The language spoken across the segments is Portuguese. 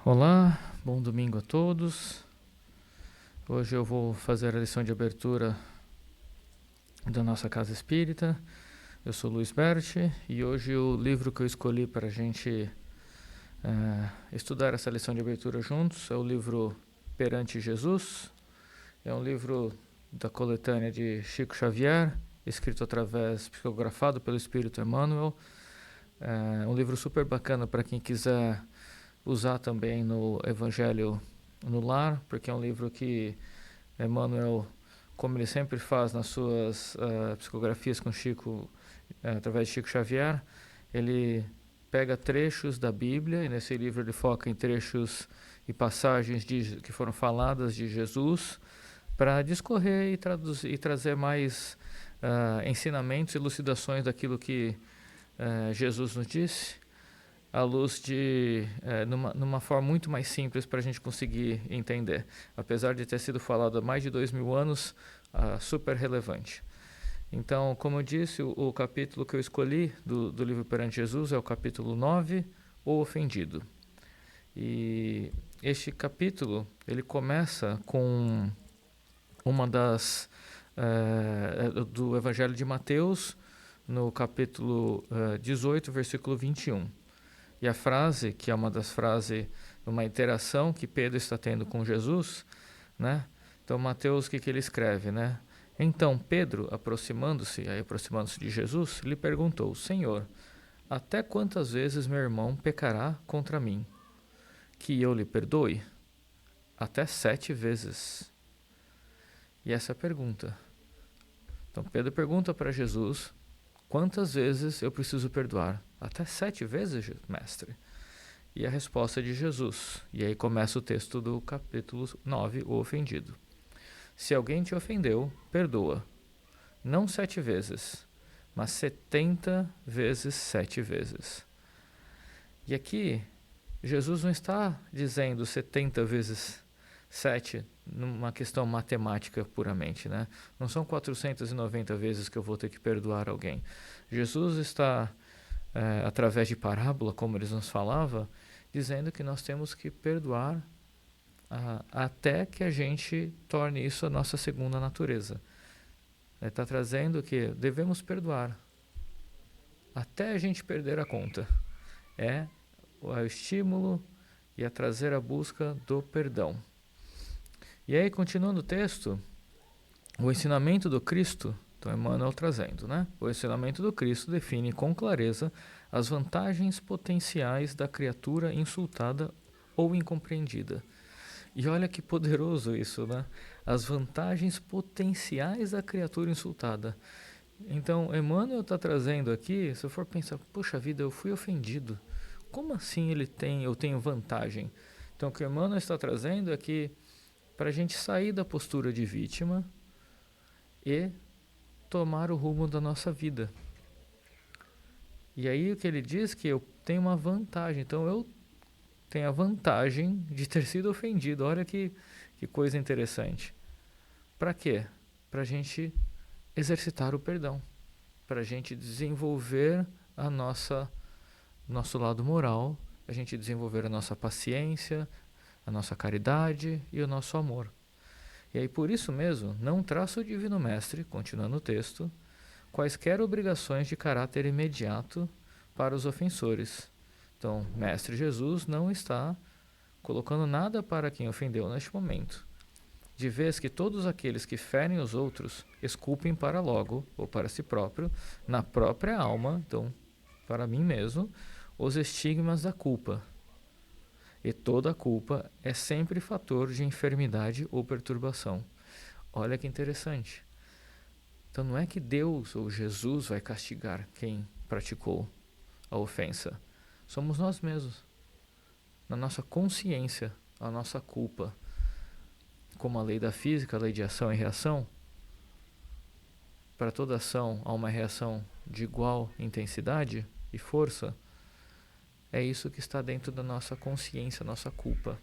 Olá, bom domingo a todos. Hoje eu vou fazer a lição de abertura da nossa Casa Espírita. Eu sou Luiz Berti e hoje o livro que eu escolhi para a gente estudar essa lição de abertura juntos é o livro Perante Jesus. É um livro da coletânea de Chico Xavier, psicografado pelo Espírito Emmanuel. É um livro super bacana para quem quiser usar também no Evangelho no Lar, porque é um livro que Emmanuel, como ele sempre faz nas suas psicografias com Chico, através de Chico Xavier, ele pega trechos da Bíblia, e nesse livro ele foca em trechos e passagens que foram faladas de Jesus, para discorrer e trazer mais ensinamentos e elucidações daquilo que Jesus nos disse, à luz numa forma muito mais simples para a gente conseguir entender. Apesar de ter sido falado há mais de 2000 anos, super relevante. Então, como eu disse, o capítulo que eu escolhi do livro Perante Jesus é o capítulo 9, O Ofendido. E este capítulo, ele começa com uma do Evangelho de Mateus, no capítulo 18, versículo 21. E a frase, que é uma das frases, uma interação que Pedro está tendo com Jesus, né? Então, Mateus, o que ele escreve, né? Então, Pedro, aproximando-se de Jesus, lhe perguntou: Senhor, até quantas vezes meu irmão pecará contra mim, que eu lhe perdoe? Até 7 vezes. E essa é a pergunta. Então, Pedro pergunta para Jesus: quantas vezes eu preciso perdoar? Até 7 vezes, mestre. E a resposta de Jesus. E aí começa o texto do capítulo 9, o ofendido. Se alguém te ofendeu, perdoa. Não 7 vezes, mas 70 vezes 7 vezes. E aqui, Jesus não está dizendo 70 vezes 7 numa questão matemática puramente, né? Não são 490 vezes que eu vou ter que perdoar alguém. Jesus está, através de parábola, como ele nos falava, dizendo que nós temos que perdoar até que a gente torne isso a nossa segunda natureza. Ele está trazendo que devemos perdoar até a gente perder a conta. É o estímulo e a trazer a busca do perdão. E aí, continuando o texto, o ensinamento do Cristo, então Emmanuel trazendo, né? O ensinamento do Cristo define com clareza as vantagens potenciais da criatura insultada ou incompreendida. E olha que poderoso isso, né? As vantagens potenciais da criatura insultada. Então, Emmanuel está trazendo aqui, se eu for pensar, poxa vida, eu fui ofendido. Como assim eu tenho vantagem? Então, o que Emmanuel está trazendo é que para a gente sair da postura de vítima e tomar o rumo da nossa vida. E aí o que ele diz que eu tenho uma vantagem. Então, eu tenho a vantagem de ter sido ofendido. Olha que coisa interessante. Para quê? Para a gente exercitar o perdão. Para a gente desenvolver nosso lado moral, a gente desenvolver a nossa paciência, a nossa caridade e o nosso amor. E aí, por isso mesmo, não traça o Divino Mestre, continuando o texto, quaisquer obrigações de caráter imediato para os ofensores. Então, Mestre Jesus não está colocando nada para quem ofendeu neste momento, de vez que todos aqueles que ferem os outros esculpem para logo, ou para si próprio, na própria alma, então, para mim mesmo, os estigmas da culpa. E toda culpa é sempre fator de enfermidade ou perturbação. Olha que interessante. Então não é que Deus ou Jesus vai castigar quem praticou a ofensa. Somos nós mesmos. Na nossa consciência, a nossa culpa. Como a lei da física, a lei de ação e reação, para toda ação há uma reação de igual intensidade e força. É isso que está dentro da nossa consciência, nossa culpa.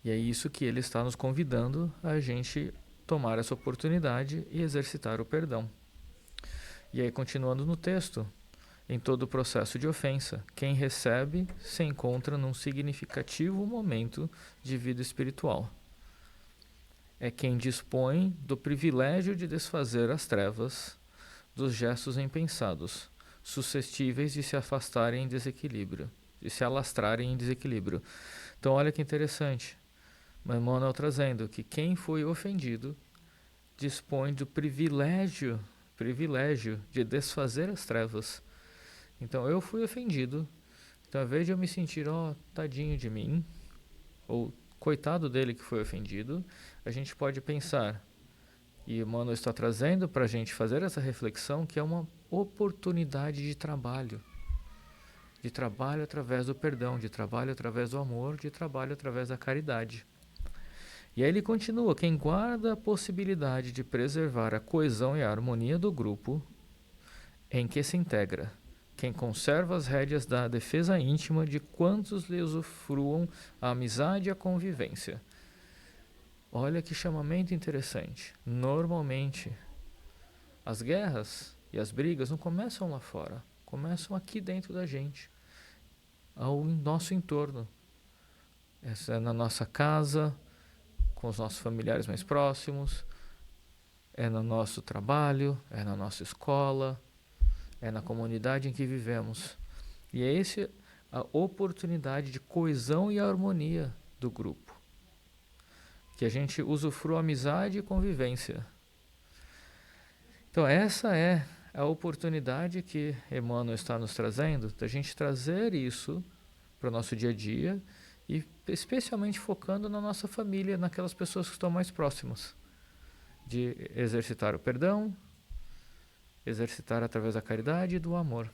E é isso que ele está nos convidando a gente tomar essa oportunidade e exercitar o perdão. E aí, continuando no texto, em todo o processo de ofensa. Quem recebe se encontra num significativo momento de vida espiritual. É quem dispõe do privilégio de desfazer as trevas dos gestos impensados, suscetíveis de se afastarem em desequilíbrio, de se alastrarem em desequilíbrio. Então olha que interessante, Maimônides trazendo que quem foi ofendido dispõe do privilégio de desfazer as trevas. Então eu fui ofendido, então ao invés de eu me sentir, tadinho de mim, ou coitado dele que foi ofendido, a gente pode pensar, e Emmanuel está trazendo para a gente fazer essa reflexão, que é uma oportunidade de trabalho através do perdão, de trabalho através do amor, de trabalho através da caridade. E aí ele continua, quem guarda a possibilidade de preservar a coesão e a harmonia do grupo em que se integra, quem conserva as rédeas da defesa íntima de quantos lhe usufruam a amizade e a convivência. Olha que chamamento interessante. Normalmente, as guerras e as brigas não começam lá fora, começam aqui dentro da gente, ao nosso entorno. Essa é na nossa casa, com os nossos familiares mais próximos, é no nosso trabalho, é na nossa escola, é na comunidade em que vivemos. E é essa a oportunidade de coesão e harmonia do grupo. Que a gente usufrua amizade e convivência. Então essa é a oportunidade que Emmanuel está nos trazendo, da gente trazer isso para o nosso dia a dia, e especialmente focando na nossa família, naquelas pessoas que estão mais próximas, de exercitar o perdão, exercitar através da caridade e do amor.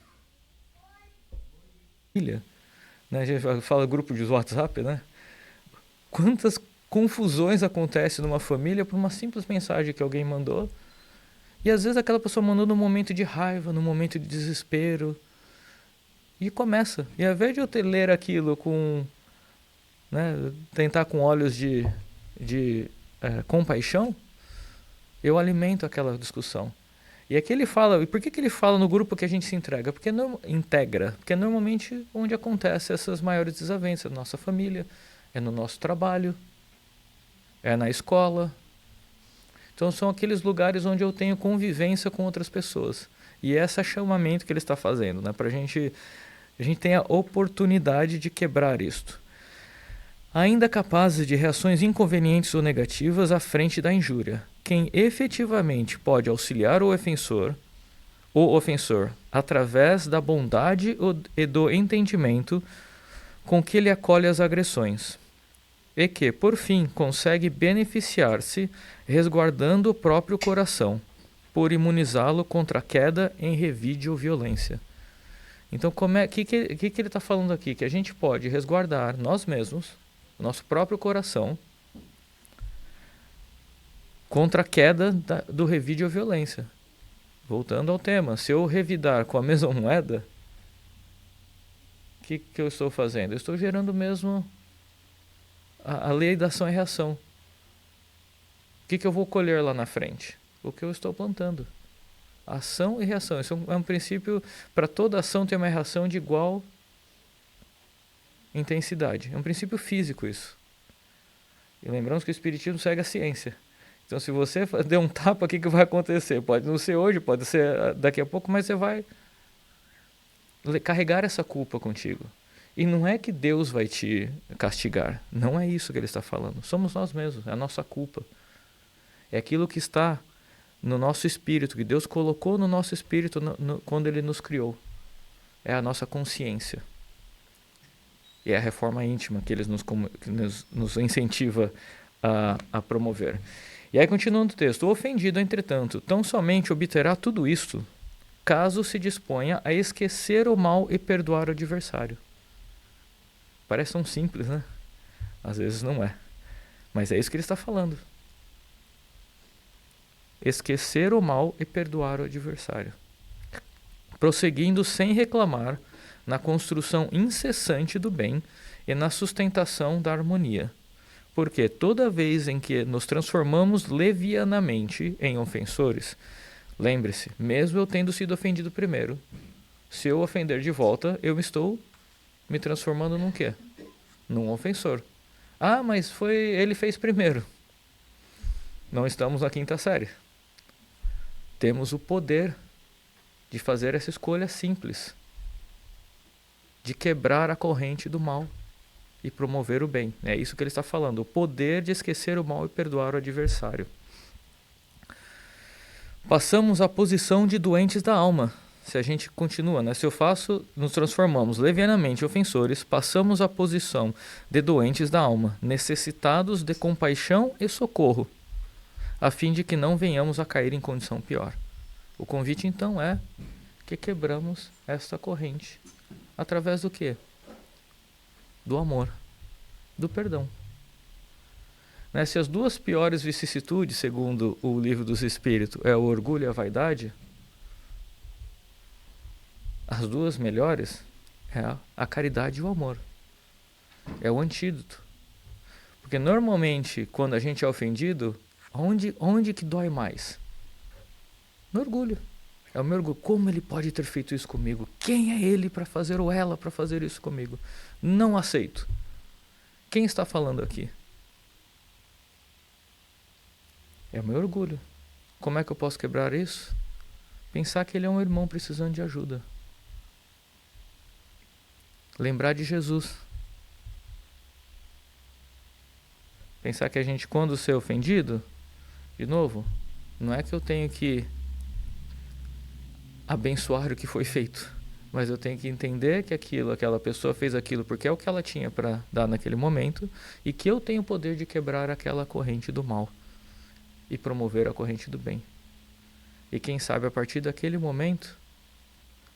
Filha, né? A gente fala grupo de WhatsApp, né? Quantas confusões acontecem numa família por uma simples mensagem que alguém mandou, e às vezes aquela pessoa mandou num momento de raiva, num momento de desespero, e começa. E ao invés de eu ler aquilo com, né, tentar com olhos de compaixão, eu alimento aquela discussão. E aqui ele fala, e por que ele fala no grupo que a gente se integra? Porque é normalmente onde acontecem essas maiores desavenças, na nossa família, é no nosso trabalho, é na escola. Então são aqueles lugares onde eu tenho convivência com outras pessoas. E esse é o chamamento que ele está fazendo, né? Para a gente tem a oportunidade de quebrar isto. Ainda capazes de reações inconvenientes ou negativas à frente da injúria. Quem efetivamente pode auxiliar o ofensor através da bondade e do entendimento com que ele acolhe as agressões, e que, por fim, consegue beneficiar-se resguardando o próprio coração, por imunizá-lo contra a queda em revide ou violência. Então, que ele está falando aqui? Que a gente pode resguardar nós mesmos, nosso próprio coração, contra a queda do revide ou violência. Voltando ao tema, se eu revidar com a mesma moeda, o que eu estou fazendo? Eu estou gerando mesmo a lei da ação e reação. O que eu vou colher lá na frente? O que eu estou plantando. Ação e reação. Isso é um princípio, para toda ação tem uma reação de igual intensidade. É um princípio físico isso. E lembramos que o Espiritismo segue a ciência. Então se você der um tapa, o que vai acontecer? Pode não ser hoje, pode ser daqui a pouco, mas você vai carregar essa culpa contigo. E não é que Deus vai te castigar. Não é isso que ele está falando. Somos nós mesmos, é a nossa culpa. É aquilo que está no nosso espírito, que Deus colocou no nosso espírito quando ele nos criou. É a nossa consciência. E é a reforma íntima que ele nos incentiva a promover. E aí, continuando o texto, o ofendido, entretanto, tão somente obterá tudo isto, caso se disponha a esquecer o mal e perdoar o adversário. Parece tão simples, né? Às vezes não é. Mas é isso que ele está falando. Esquecer o mal e perdoar o adversário. Prosseguindo sem reclamar na construção incessante do bem e na sustentação da harmonia. Porque toda vez em que nos transformamos levianamente em ofensores, lembre-se, mesmo eu tendo sido ofendido primeiro, Se eu ofender de volta, eu estou me transformando num quê? Num ofensor. Ah, mas ele fez primeiro. Não estamos na 5ª série. Temos o poder de fazer essa escolha simples, de quebrar a corrente do mal e promover o bem. É isso que ele está falando, o poder de esquecer o mal e perdoar o adversário. Passamos à posição de doentes da alma. Se a gente continua, né? Se eu faço, nos transformamos levianamente ofensores, passamos à posição de doentes da alma, necessitados de compaixão e socorro, a fim de que não venhamos a cair em condição pior. O convite então é que quebramos esta corrente. Através do quê? Do amor, do perdão. Né? Se as 2 piores vicissitudes, segundo o Livro dos Espíritos, é o orgulho e a vaidade, as 2 melhores é a caridade e o amor. É o antídoto. Porque normalmente, quando a gente é ofendido, onde que dói mais? No orgulho. É o meu orgulho. Como ele pode ter feito isso comigo? Quem é ele para fazer ou ela para fazer isso comigo? Não aceito. Quem está falando aqui? É o meu orgulho. Como é que eu posso quebrar isso? Pensar que ele é um irmão precisando de ajuda. Lembrar de Jesus. Pensar que a gente, quando ser ofendido, de novo, não é que eu tenho que abençoar o que foi feito, mas eu tenho que entender que aquela pessoa fez aquilo porque é o que ela tinha para dar naquele momento e que eu tenho o poder de quebrar aquela corrente do mal e promover a corrente do bem. E quem sabe a partir daquele momento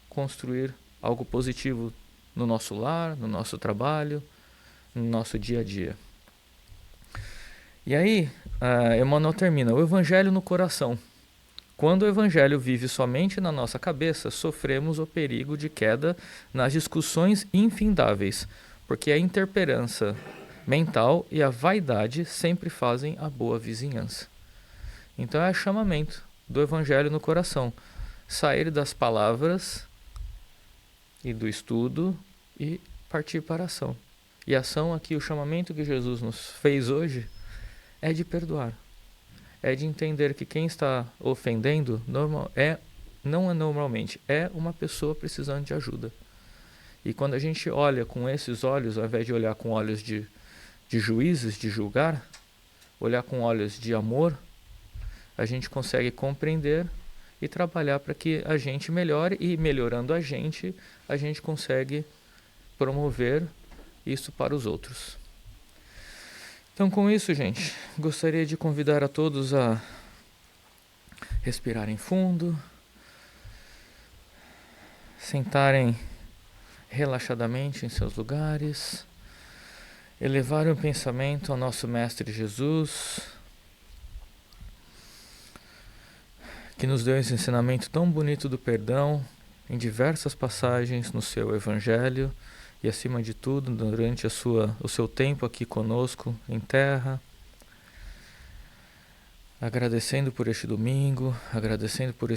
construir algo positivo no nosso lar, no nosso trabalho, no nosso dia a dia. E aí, Emmanuel termina, o Evangelho no coração. Quando o Evangelho vive somente na nossa cabeça, sofremos o perigo de queda nas discussões infindáveis, porque a intemperança mental e a vaidade sempre fazem a boa vizinhança. Então é chamamento do Evangelho no coração. Sair das palavras e do estudo e partir para a ação. E a ação aqui, o chamamento que Jesus nos fez hoje, é de perdoar. É de entender que quem está ofendendo não é normalmente, é uma pessoa precisando de ajuda. E quando a gente olha com esses olhos, ao invés de olhar com olhos de juízes, de julgar, olhar com olhos de amor, a gente consegue compreender e trabalhar para que a gente melhore, e melhorando a gente consegue promover isso para os outros. Então, com isso, gente, gostaria de convidar a todos a respirarem fundo, sentarem relaxadamente em seus lugares, elevarem o pensamento ao nosso Mestre Jesus, que nos deu esse ensinamento tão bonito do perdão em diversas passagens no seu Evangelho e, acima de tudo, durante o seu tempo aqui conosco em terra. Agradecendo por este domingo, agradecendo por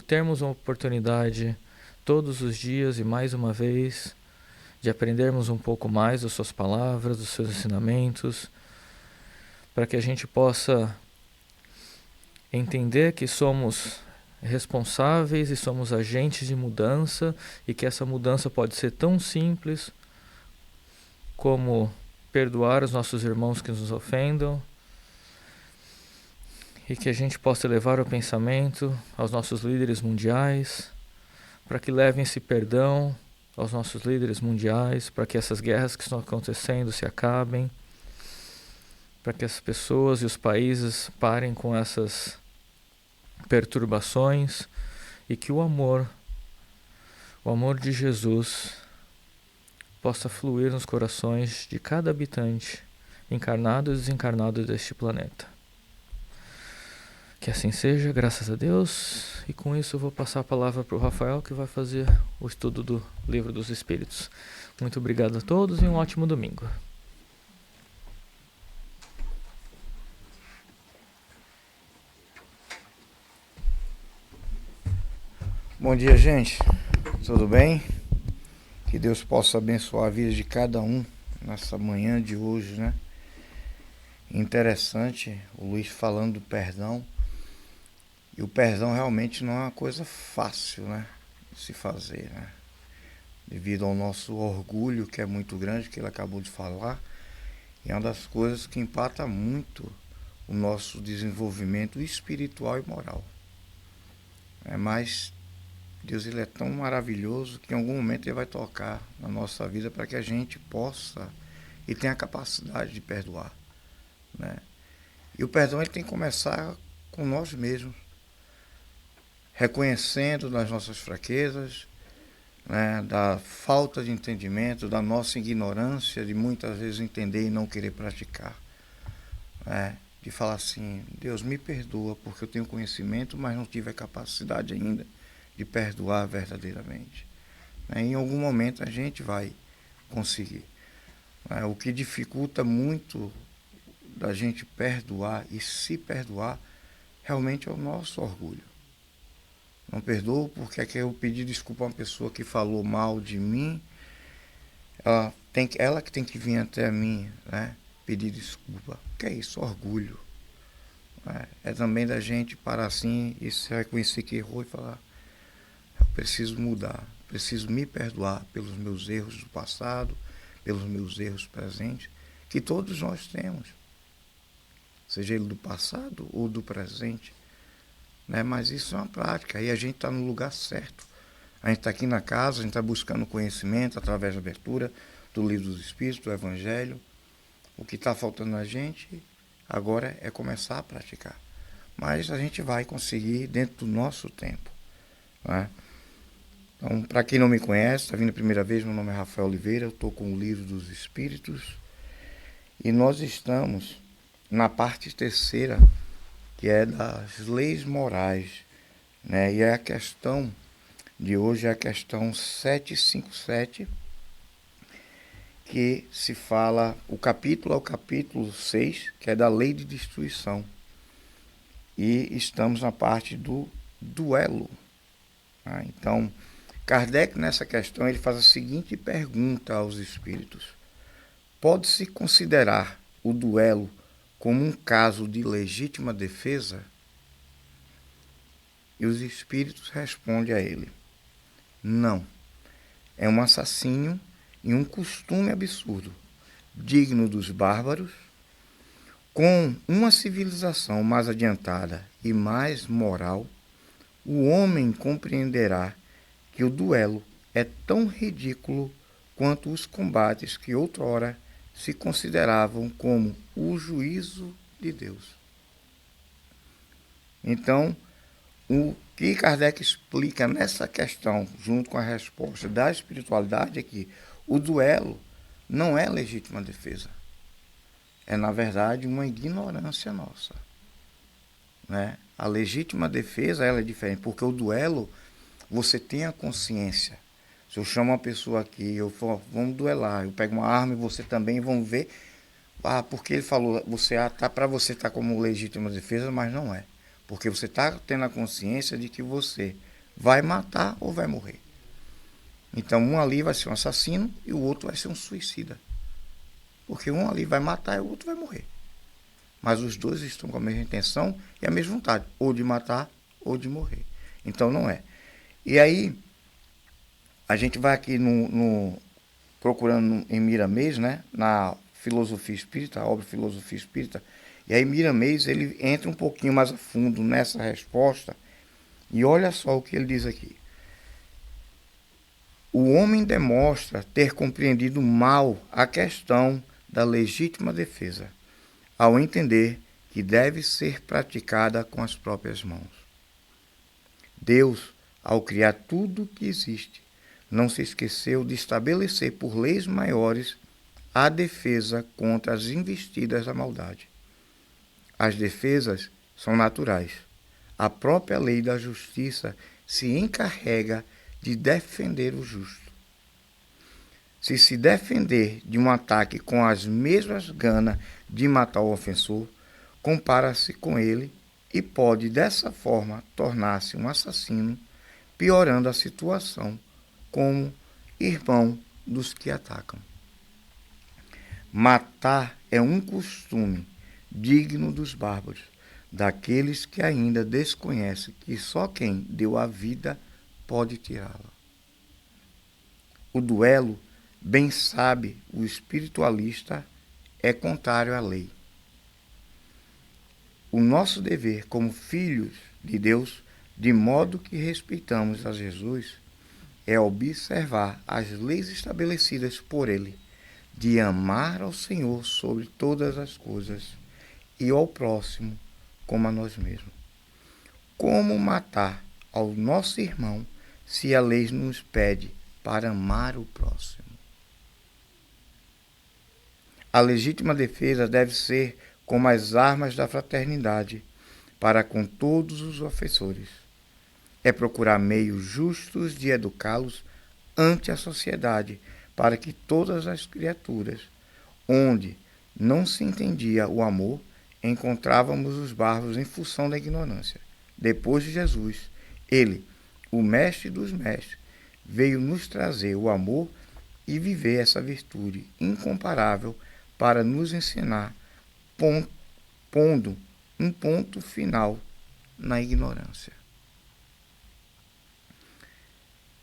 termos uma oportunidade todos os dias e mais uma vez de aprendermos um pouco mais das suas palavras, dos seus ensinamentos, para que a gente possa entender que somos responsáveis e somos agentes de mudança, e que essa mudança pode ser tão simples como perdoar os nossos irmãos que nos ofendam, e que a gente possa levar o pensamento aos nossos líderes mundiais, para que levem esse perdão aos nossos líderes mundiais, para que essas guerras que estão acontecendo se acabem, para que as pessoas e os países parem com essas perturbações, e que o amor de Jesus possa fluir nos corações de cada habitante, encarnado e desencarnado deste planeta. Que assim seja, graças a Deus. E com isso eu vou passar a palavra para o Rafael, que vai fazer o estudo do Livro dos Espíritos. Muito obrigado a todos e um ótimo domingo. Bom dia, gente. Tudo bem? Que Deus possa abençoar a vida de cada um nessa manhã de hoje, né? Interessante o Luiz falando do perdão. E o perdão realmente não é uma coisa fácil, né? De se fazer, né? Devido ao nosso orgulho, que é muito grande, que ele acabou de falar. E é uma das coisas que impacta muito o nosso desenvolvimento espiritual e moral. Mas Deus, ele é tão maravilhoso que em algum momento ele vai tocar na nossa vida para que a gente possa e tenha a capacidade de perdoar, né? E o perdão, ele tem que começar com nós mesmos, reconhecendo das nossas fraquezas, né, da falta de entendimento, da nossa ignorância de muitas vezes entender e não querer praticar, né? De falar assim: Deus, me perdoa porque eu tenho conhecimento, mas não tive a capacidade ainda de perdoar verdadeiramente. Em algum momento a gente vai conseguir. O que dificulta muito da gente perdoar e se perdoar realmente é o nosso orgulho. Não perdoo porque é que eu pedi desculpa a uma pessoa que falou mal de mim. Ela que tem que vir até mim, né, pedir desculpa. O que é isso? Orgulho. É também da gente parar assim e se reconhecer que errou e falar: eu preciso mudar, preciso me perdoar pelos meus erros do passado, pelos meus erros presentes, que todos nós temos, seja ele do passado ou do presente, né? Mas isso é uma prática, e a gente está no lugar certo. A gente está aqui na casa, a gente está buscando conhecimento através da abertura do Livro dos Espíritos, do Evangelho. O que está faltando a gente agora é começar a praticar. Mas a gente vai conseguir dentro do nosso tempo, né? Então, para quem não me conhece, está vindo a primeira vez, meu nome é Rafael Oliveira, eu estou com o Livro dos Espíritos e nós estamos na parte terceira, que é das leis morais, né? E a questão de hoje é a questão 757, que se fala, o capítulo é o capítulo 6, que é da lei de destruição. E estamos na parte do duelo. Então, Kardec, nessa questão, ele faz a seguinte pergunta aos espíritos: pode-se considerar o duelo como um caso de legítima defesa? E os espíritos respondem a ele: não. É um assassínio e um costume absurdo, digno dos bárbaros. Com uma civilização mais adiantada e mais moral, o homem compreenderá que o duelo é tão ridículo quanto os combates que outrora se consideravam como o juízo de Deus. Então, o que Kardec explica nessa questão, junto com a resposta da espiritualidade, é que o duelo não é legítima defesa. É, na verdade, uma ignorância nossa, né? A legítima defesa, ela é diferente, porque o duelo, você tem a consciência. Se eu chamo uma pessoa aqui, eu falo, vamos duelar, eu pego uma arma e você também, vão ver, porque ele falou, para você tá como legítima defesa, mas não é. Porque você está tendo a consciência de que você vai matar ou vai morrer. Então, um ali vai ser um assassino e o outro vai ser um suicida. Porque um ali vai matar e o outro vai morrer. Mas os dois estão com a mesma intenção e a mesma vontade, ou de matar ou de morrer. Então, não é. E aí, a gente vai aqui procurando em Miramês, né, na Filosofia Espírita, a obra Filosofia Espírita, e aí Miramês, ele entra um pouquinho mais a fundo nessa resposta, e olha só o que ele diz aqui. O homem demonstra ter compreendido mal a questão da legítima defesa, ao entender que deve ser praticada com as próprias mãos. Deus, ao criar tudo que existe, não se esqueceu de estabelecer por leis maiores a defesa contra as investidas da maldade. As defesas são naturais. A própria lei da justiça se encarrega de defender o justo. Se defender de um ataque com as mesmas ganas de matar o ofensor, compara-se com ele e pode, dessa forma, tornar-se um assassino, piorando a situação como irmão dos que atacam. Matar é um costume digno dos bárbaros, daqueles que ainda desconhecem que só quem deu a vida pode tirá-la. O duelo, bem sabe o espiritualista, é contrário à lei. O nosso dever como filhos de Deus, de modo que respeitamos a Jesus, é observar as leis estabelecidas por Ele, de amar ao Senhor sobre todas as coisas e ao próximo como a nós mesmos. Como matar ao nosso irmão se a lei nos pede para amar o próximo? A legítima defesa deve ser como as armas da fraternidade para com todos os ofensores. É procurar meios justos de educá-los ante a sociedade, para que todas as criaturas, onde não se entendia o amor, encontrávamos os bárbaros em função da ignorância. Depois de Jesus, ele, o mestre dos mestres, veio nos trazer o amor e viver essa virtude incomparável para nos ensinar, pondo um ponto final na ignorância.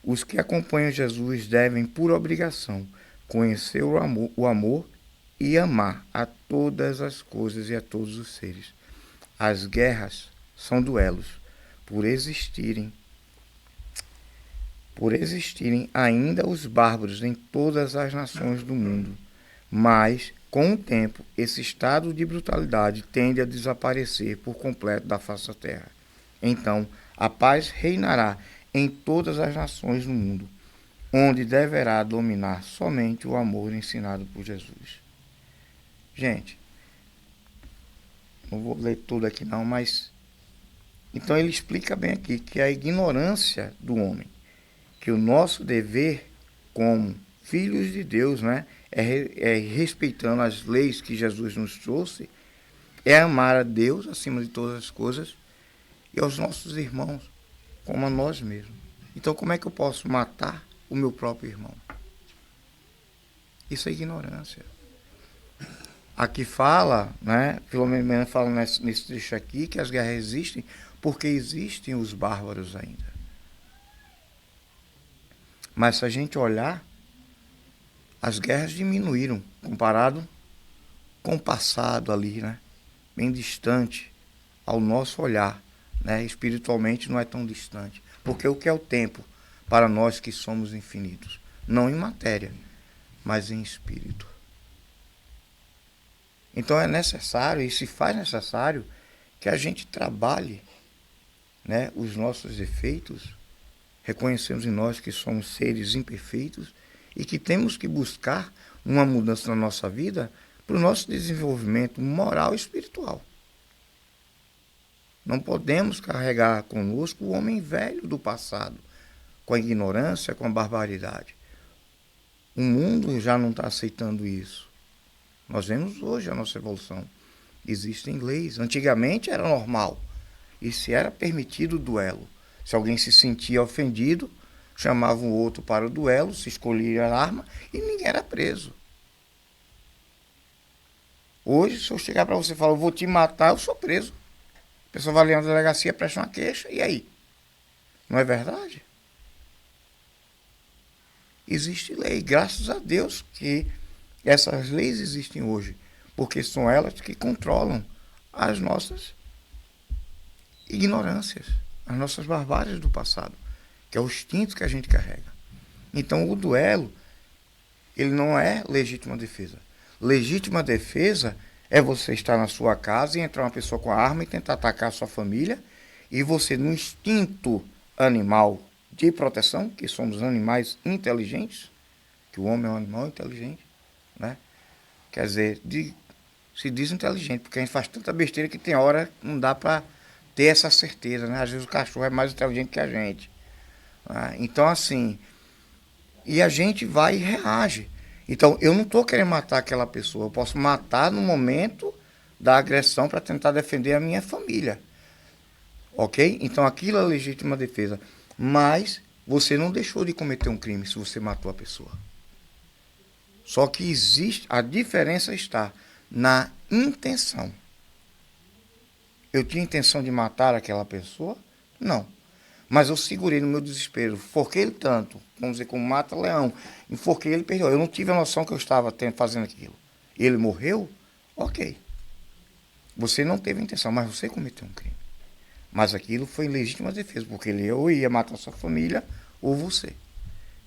Os que acompanham Jesus devem, por obrigação, conhecer o amor e amar a todas as coisas e a todos os seres. As guerras são duelos, por existirem ainda os bárbaros em todas as nações do mundo. Mas, com o tempo, esse estado de brutalidade tende a desaparecer por completo da face da terra. Então, a paz reinará em todas as nações do mundo, onde deverá dominar somente o amor ensinado por Jesus. Gente, não vou ler tudo aqui não, mas então ele explica bem aqui que a ignorância do homem, que o nosso dever como filhos de Deus, né, é respeitando as leis que Jesus nos trouxe, é amar a Deus acima de todas as coisas e aos nossos irmãos como a nós mesmos. Então, como é que eu posso matar o meu próprio irmão? Isso é ignorância. Aqui fala, né, Filomena fala nesse trecho aqui, que as guerras existem porque existem os bárbaros ainda. Mas se a gente olhar, as guerras diminuíram comparado com o passado ali, né, bem distante ao nosso olhar. Né, espiritualmente não é tão distante. Porque o que é o tempo para nós que somos infinitos? Não em matéria, mas em espírito. Então é necessário, e se faz necessário, que a gente trabalhe, né, os nossos defeitos, reconhecemos em nós que somos seres imperfeitos e que temos que buscar uma mudança na nossa vida para o nosso desenvolvimento moral e espiritual. Não podemos carregar conosco o homem velho do passado, com a ignorância, com a barbaridade. O mundo já não está aceitando isso. Nós vemos hoje a nossa evolução. Existem leis. Antigamente era normal. E se era permitido o duelo. Se alguém se sentia ofendido, chamava o outro para o duelo, se escolhia a arma e ninguém era preso. Hoje, se eu chegar para você e falar, eu vou te matar, eu sou preso. A pessoa vai ali na delegacia, presta uma queixa, e aí? Não é verdade? Existe lei, graças a Deus que essas leis existem hoje, porque são elas que controlam as nossas ignorâncias, as nossas barbáries do passado, que é o instinto que a gente carrega. Então o duelo, ele não é legítima defesa. Legítima defesa é você estar na sua casa e entrar uma pessoa com a arma e tentar atacar a sua família, e você, no instinto animal de proteção, que somos animais inteligentes, que o homem é um animal inteligente, né? Quer dizer, se diz inteligente, porque a gente faz tanta besteira que tem hora que não dá para ter essa certeza, né? Às vezes o cachorro é mais inteligente que a gente. Né? Então, assim, e a gente vai e reage. Então, eu não estou querendo matar aquela pessoa, eu posso matar no momento da agressão para tentar defender a minha família. Ok? Então, aquilo é legítima defesa. Mas você não deixou de cometer um crime se você matou a pessoa. Só que existe, a diferença está na intenção. Eu tinha intenção de matar aquela pessoa? Não. Mas eu segurei no meu desespero. Forquei ele tanto, vamos dizer, como mata leão. Enforquei ele, perdeu. Eu não tive a noção que eu estava fazendo aquilo. Ele morreu? Ok. Você não teve a intenção, mas você cometeu um crime. Mas aquilo foi em legítima defesa, porque ele ou ia matar sua família ou você.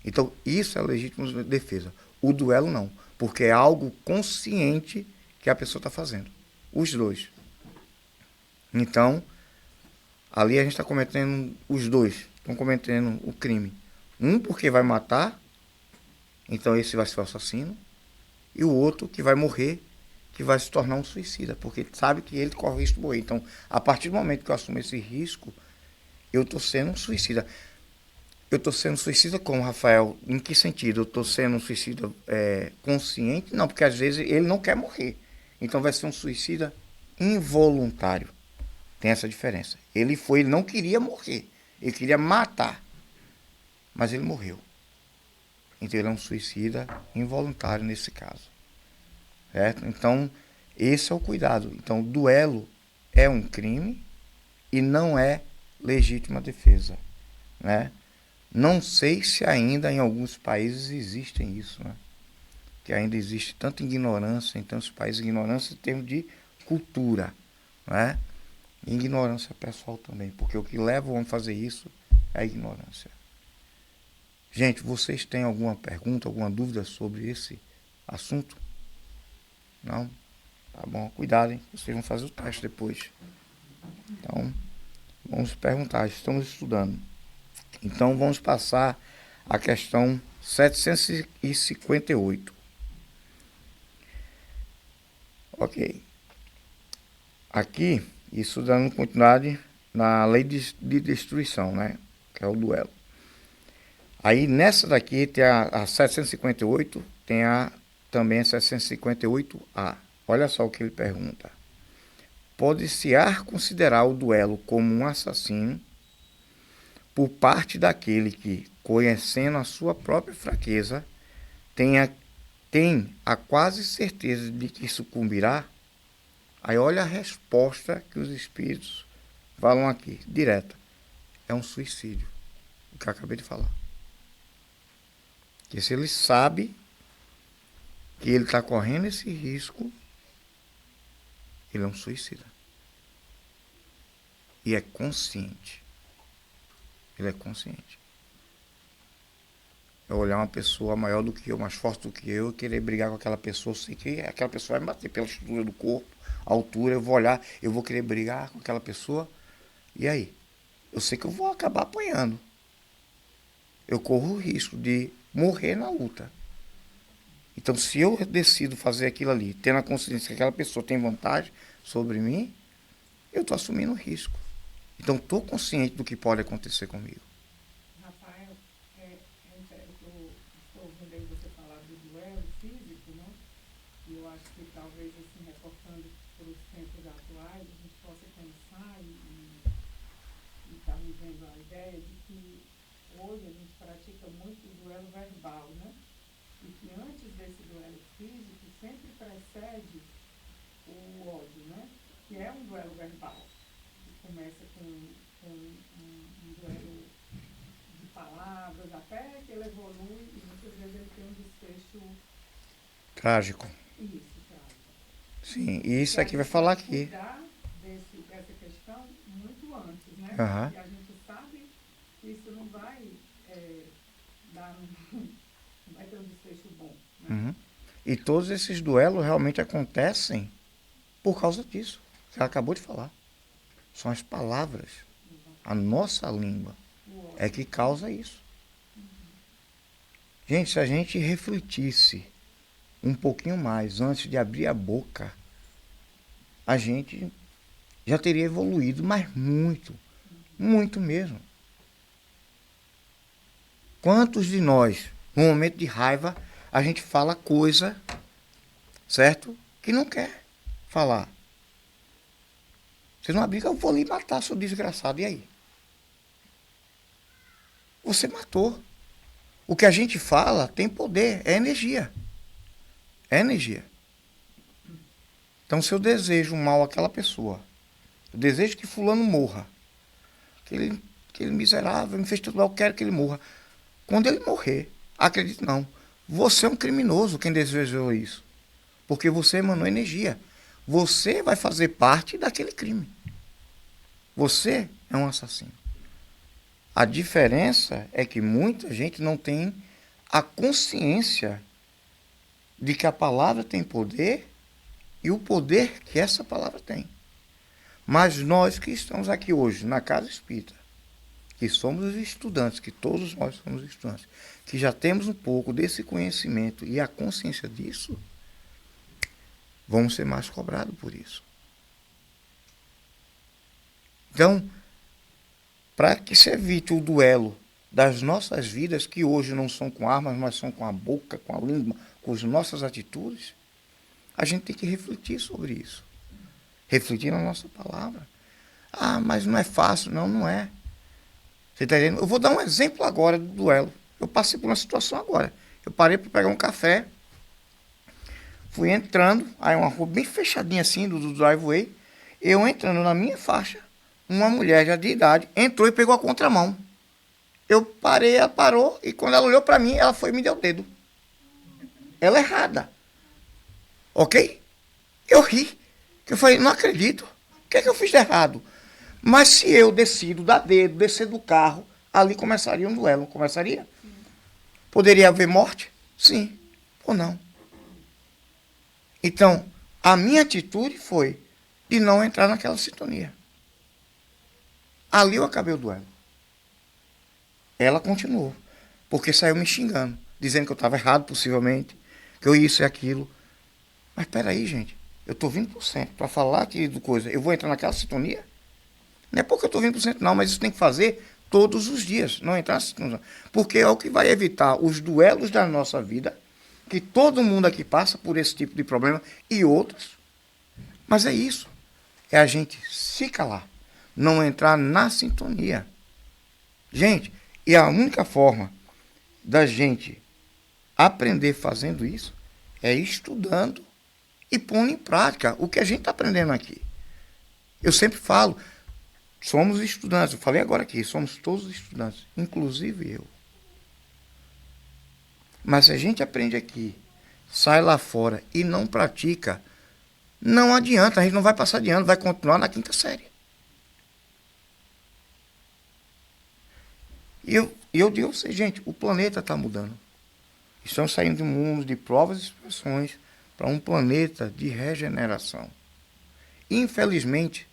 Então, isso é legítima defesa. O duelo não, porque é algo consciente que a pessoa está fazendo. Os dois. Então, ali a gente está cometendo, os dois estão cometendo o crime. Um porque vai matar, então esse vai ser o assassino, e o outro que vai morrer, que vai se tornar um suicida, porque sabe que ele corre o risco de morrer. Então, a partir do momento que eu assumo esse risco, eu estou sendo um suicida. Eu estou sendo suicida como, Rafael? Em que sentido? Eu estou sendo um suicida consciente? Não, porque às vezes ele não quer morrer. Então vai ser um suicida involuntário. Tem essa diferença. Ele não queria morrer. Ele queria matar. Mas ele morreu. Então ele é um suicida involuntário nesse caso. Certo? Então, esse é o cuidado. Então, o duelo é um crime e não é legítima defesa. Né? Não sei se ainda em alguns países existem isso, né? Que ainda existe tanta ignorância em tantos países, ignorância em termos de cultura, né? E ignorância pessoal também, porque o que leva o homem a fazer isso é a ignorância. Gente, vocês têm alguma pergunta, alguma dúvida sobre esse assunto? Não? Tá bom, cuidado, hein? Vocês vão fazer o teste depois. Então, vamos perguntar, estamos estudando. Então, vamos passar a questão 758. Ok. Aqui, isso dando continuidade na lei de destruição, né? Que é o duelo. Aí, nessa daqui, tem a 758, tem também a 758A. Olha só o que ele pergunta. Pode-se-á considerar o duelo como um assassino por parte daquele que, conhecendo a sua própria fraqueza, tem a quase certeza de que sucumbirá? Aí olha a resposta que os espíritos falam aqui, direta. É um suicídio, o que eu acabei de falar. Porque se ele sabe que ele está correndo esse risco, ele é um suicida. E é consciente. Ele é consciente. Eu olhar uma pessoa maior do que eu, mais forte do que eu, querer brigar com aquela pessoa, eu sei que aquela pessoa vai me bater pela estrutura do corpo, a altura, eu vou olhar, eu vou querer brigar com aquela pessoa, e aí? Eu sei que eu vou acabar apanhando. Eu corro o risco de morrer na luta. Então, se eu decido fazer aquilo ali, tendo a consciência que aquela pessoa tem vantagem sobre mim, eu estou assumindo o risco. Então, estou consciente do que pode acontecer comigo. Rafael, eu estou ouvindo aí você falar do duelo físico, né? E eu acho que talvez, assim, reportando para os tempos atuais, a gente possa pensar e estar vivendo a ideia de que hoje a gente pratica muito o duelo verbal, né? E que antes desse duelo físico sempre precede o ódio, né? Que é um duelo verbal. Começa com um duelo de palavras, até que ele evolui e muitas vezes ele tem um desfecho Trágico. isso, trágico. Sim, e isso aqui vai falar aqui. Cuidar dessa questão muito antes, né? Uhum. E a gente sabe que isso não vai não vai ter um desfecho bom, né? Uhum. E todos esses duelos realmente acontecem por causa disso. Você acabou de falar. São as palavras. A nossa língua é que causa isso. Gente, se a gente refletisse um pouquinho mais antes de abrir a boca, a gente já teria evoluído, mas muito, muito mesmo. Quantos de nós, no momento de raiva, a gente fala coisa, certo? Que não quer falar. Você não briga, eu vou ali matar seu desgraçado, e aí? você matou. O que a gente fala tem poder, é energia. É energia. Então, se eu desejo mal àquela pessoa, eu desejo que fulano morra, aquele miserável me fez tudo mal, eu quero que ele morra. Quando ele morrer, acredite não, você é um criminoso quem desejou isso. Porque você emanou energia. Você vai fazer parte daquele crime. Você é um assassino. A diferença é que muita gente não tem a consciência de que a palavra tem poder e o poder que essa palavra tem. Mas nós que estamos aqui hoje na Casa Espírita, que somos os estudantes, que todos nós somos estudantes, que já temos um pouco desse conhecimento e a consciência disso, vamos ser mais cobrados por isso. Então, para que se evite o duelo das nossas vidas, que hoje não são com armas, mas são com a boca, com a língua, com as nossas atitudes, a gente tem que refletir sobre isso. Refletir na nossa palavra. Ah, mas não é fácil. Não, não é. Você está entendendo? Eu vou dar um exemplo agora do duelo. Eu passei por uma situação agora. Eu parei para pegar um café, fui entrando, aí uma rua bem fechadinha assim, do driveway, eu entrando na minha faixa, uma mulher já de idade entrou e pegou a contramão. Eu parei, ela parou, e quando ela olhou para mim, ela foi e me deu o dedo. Ela errada. Ok? Eu ri. Eu falei, não acredito. O que é que eu fiz de errado? Mas se eu decido dar dedo, descer do carro, ali começaria um duelo. Começaria? Poderia haver morte? Sim. Ou não? Então, a minha atitude foi de não entrar naquela sintonia. Ali eu acabei o duelo. Ela continuou. Porque saiu me xingando. Dizendo que eu estava errado, possivelmente. Que eu isso e aquilo. Mas peraí, gente. Eu estou 20% para falar aqui do coisa. Eu vou entrar naquela sintonia? Não é porque eu estou 20% não, mas isso tem que fazer todos os dias. Não entrar nessa sintonia. Porque é o que vai evitar os duelos da nossa vida. Que todo mundo aqui passa por esse tipo de problema. E outros. Mas é isso. É a gente se calar. Não entrar na sintonia. Gente, e a única forma da gente aprender fazendo isso é estudando e pondo em prática o que a gente está aprendendo aqui. Eu sempre falo, somos estudantes, eu falei agora aqui, somos todos estudantes, inclusive eu. Mas se a gente aprende aqui, sai lá fora e não pratica, não adianta, a gente não vai passar de ano, vai continuar na 5ª série. E eu digo a vocês, gente, o planeta está mudando. Estamos saindo de um mundo de provas e expiações para um planeta de regeneração. Infelizmente,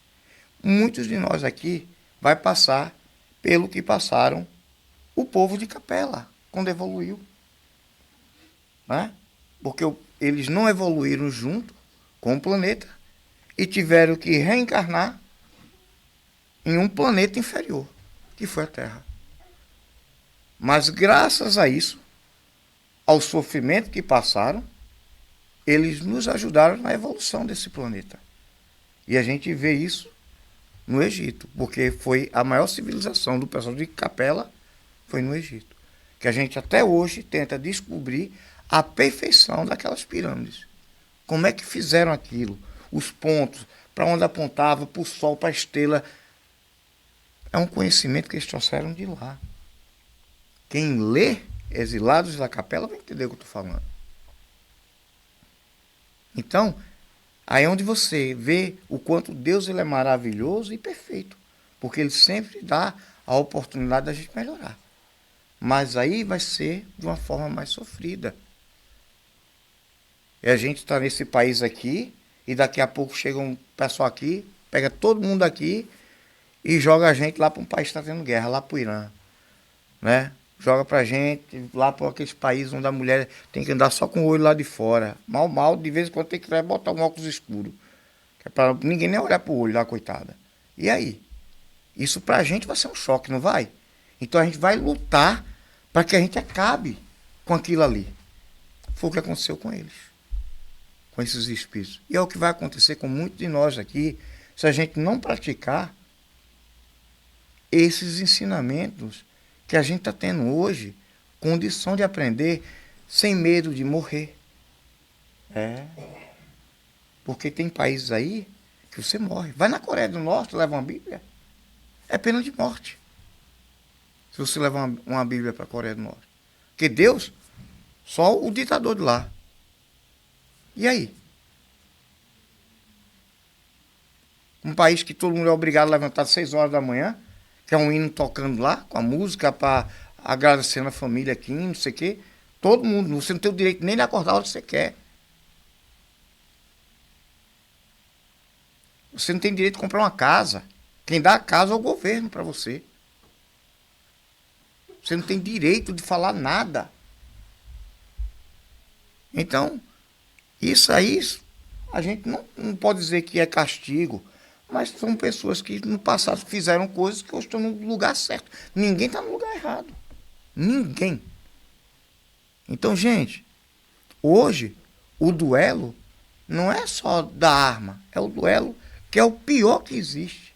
muitos de nós aqui vai passar pelo que passaram o povo de Capela, quando evoluiu. Né? Porque eles não evoluíram junto com o planeta e tiveram que reencarnar em um planeta inferior, que foi a Terra. Mas graças a isso, ao sofrimento que passaram, eles nos ajudaram na evolução desse planeta. E a gente vê isso no Egito, porque foi a maior civilização do pessoal de Capela, foi no Egito. Que a gente até hoje tenta descobrir a perfeição daquelas pirâmides. Como é que fizeram aquilo? Os pontos, para onde apontava, para o sol, para a estrela. É um conhecimento que eles trouxeram de lá. Quem lê Exilados da Capela vai entender o que eu estou falando. Então, aí é onde você vê o quanto Deus ele é maravilhoso e perfeito. Porque ele sempre dá a oportunidade da gente melhorar. Mas aí vai ser de uma forma mais sofrida. E a gente está nesse país aqui, e daqui a pouco chega um pessoal aqui, pega todo mundo aqui e joga a gente lá para um país que está tendo guerra, lá para o Irã. Né? Joga pra gente lá para aqueles países onde a mulher tem que andar só com o olho lá de fora. Mal, de vez em quando tem que botar um óculos escuro. Que é para ninguém nem olhar pro olho lá, coitada. E aí? Isso pra gente vai ser um choque, não vai? Então a gente vai lutar para que a gente acabe com aquilo ali. Foi o que aconteceu com eles. Com esses espíritos. E é o que vai acontecer com muitos de nós aqui, se a gente não praticar esses ensinamentos que a gente está tendo hoje condição de aprender sem medo de morrer. Porque tem países aí que você morre. Vai na Coreia do Norte, leva uma Bíblia, é pena de morte. Se você levar uma Bíblia para a Coreia do Norte. Porque Deus, só o ditador de lá. E aí? Um país que todo mundo é obrigado a levantar às 6 horas da manhã, que é um hino tocando lá, com a música, para agradecendo a família aqui, não sei o quê. Todo mundo, você não tem o direito nem de acordar a hora que você quer. Você não tem direito de comprar uma casa. Quem dá a casa é o governo para você. Você não tem direito de falar nada. Então, isso aí, a gente não pode dizer que é castigo, mas são pessoas que no passado fizeram coisas que hoje estão no lugar certo. Ninguém está no lugar errado. Ninguém. Então, gente, hoje o duelo não é só da arma, é o duelo que é o pior que existe,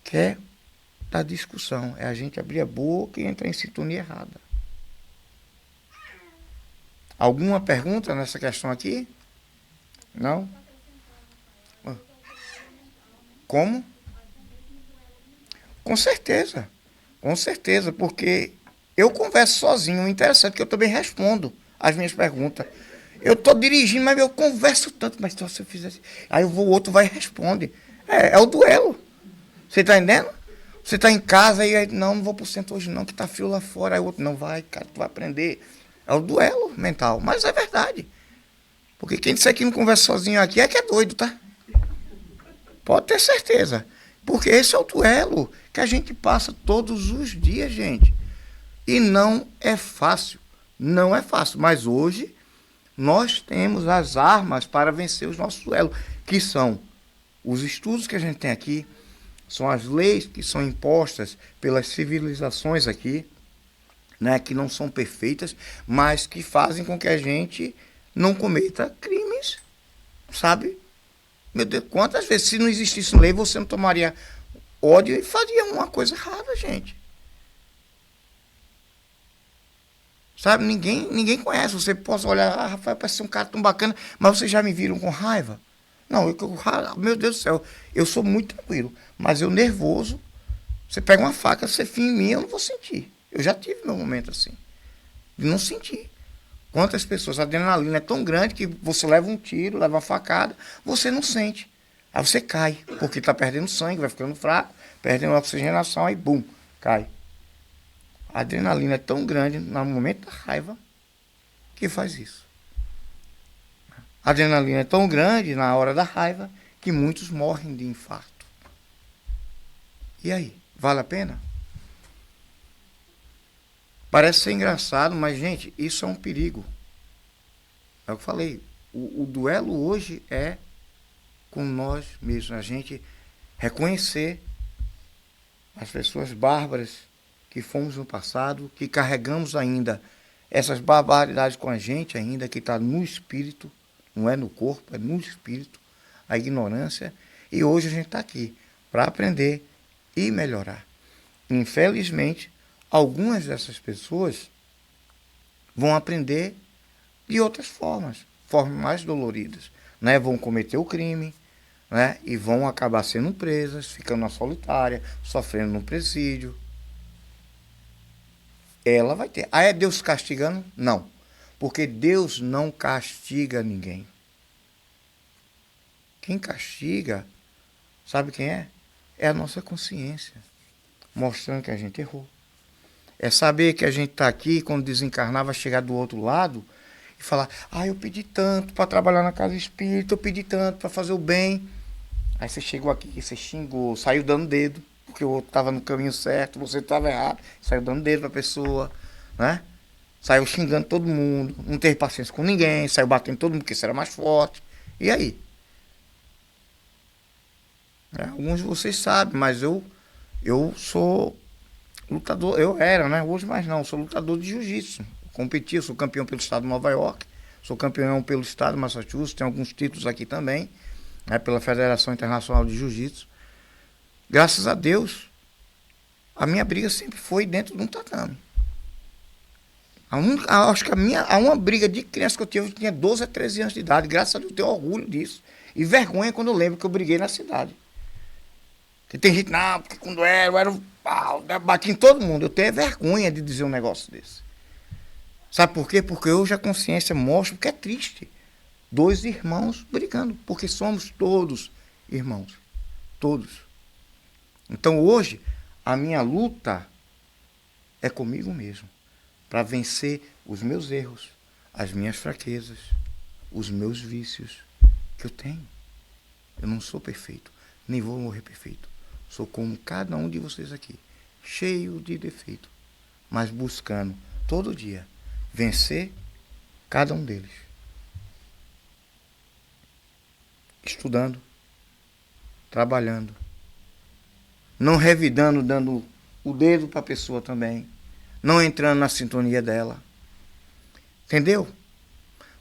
que é da discussão. É a gente abrir a boca e entrar em sintonia errada. Alguma pergunta nessa questão aqui? Não? Como? Com certeza, porque eu converso sozinho. O interessante é que eu também respondo as minhas perguntas. Eu estou dirigindo, mas eu converso tanto. Mas se eu fizer assim, aí o outro vai e responde. É o duelo. Você está entendendo? Você está em casa e aí, não vou pro centro hoje não, que está frio lá fora. Aí o outro, não vai, cara, tu vai aprender. É o duelo mental, mas é verdade. Porque quem disser que não conversa sozinho aqui é que é doido, tá? Pode ter certeza. Porque esse é o duelo que a gente passa todos os dias, gente. E não é fácil. Não é fácil. Mas hoje nós temos as armas para vencer os nossos duelos, que são os estudos que a gente tem aqui, são as leis que são impostas pelas civilizações aqui, né, que não são perfeitas, mas que fazem com que a gente não cometa crimes, sabe? Meu Deus, quantas vezes, se não existisse lei, você não tomaria ódio e faria uma coisa errada, gente. Sabe, ninguém conhece. Você pode olhar, Rafael, parece ser um cara tão bacana, mas vocês já me viram com raiva? Não, meu Deus do céu, eu sou muito tranquilo, mas eu nervoso, você pega uma faca, você fia em mim, eu não vou sentir. Eu já tive meu momento assim, de não sentir. Quantas pessoas, a adrenalina é tão grande que você leva um tiro, leva uma facada, você não sente. Aí você cai, porque está perdendo sangue, vai ficando fraco, perdendo a oxigenação, aí bum, cai. A adrenalina é tão grande no momento da raiva que faz isso. A adrenalina é tão grande na hora da raiva que muitos morrem de infarto. E aí, vale a pena? Parece ser engraçado, mas, gente, isso é um perigo. É o que eu falei. O duelo hoje é com nós mesmos. A gente reconhecer as pessoas bárbaras que fomos no passado, que carregamos ainda essas barbaridades com a gente ainda, que está no espírito, não é no corpo, é no espírito, a ignorância. E hoje a gente está aqui para aprender e melhorar. Infelizmente, algumas dessas pessoas vão aprender de outras formas mais doloridas, né? Vão cometer o crime, né? E vão acabar sendo presas, ficando na solitária, sofrendo no presídio. Ela vai ter. Ah, é Deus castigando? Não. Porque Deus não castiga ninguém. Quem castiga, sabe quem é? É a nossa consciência, mostrando que a gente errou. É saber que a gente está aqui, quando desencarnar, vai chegar do outro lado e falar, eu pedi tanto para trabalhar na casa espírita, eu pedi tanto para fazer o bem. Aí você chegou aqui, você xingou, saiu dando dedo, porque o outro estava no caminho certo, você estava errado, saiu dando dedo para a pessoa, né? Saiu xingando todo mundo, não teve paciência com ninguém, saiu batendo todo mundo porque você era mais forte. E aí? Alguns de vocês sabem, mas eu sou lutador, eu era, né? Hoje mais não, sou lutador de jiu-jitsu. Competi, sou campeão pelo estado de Nova York, sou campeão pelo estado de Massachusetts, tenho alguns títulos aqui também, né? Pela Federação Internacional de Jiu-Jitsu. Graças a Deus, A minha briga sempre foi dentro de um tatame. Acho que uma briga de criança que eu tinha 12 a 13 anos de idade. Graças a Deus eu tenho orgulho disso. E vergonha quando eu lembro que eu briguei na cidade. Porque tem gente, não, porque quando eu era um pau, bati em todo mundo. Eu tenho vergonha de dizer um negócio desse. Sabe por quê? Porque hoje a consciência mostra que é triste. 2 irmãos brigando, porque somos todos irmãos. Todos. Então hoje, a minha luta é comigo mesmo. Para vencer os meus erros, as minhas fraquezas, os meus vícios que eu tenho. Eu não sou perfeito, nem vou morrer perfeito. Sou como cada um de vocês aqui, cheio de defeito, mas buscando todo dia vencer cada um deles. Estudando, trabalhando, não revidando, dando o dedo para a pessoa também, não entrando na sintonia dela. Entendeu?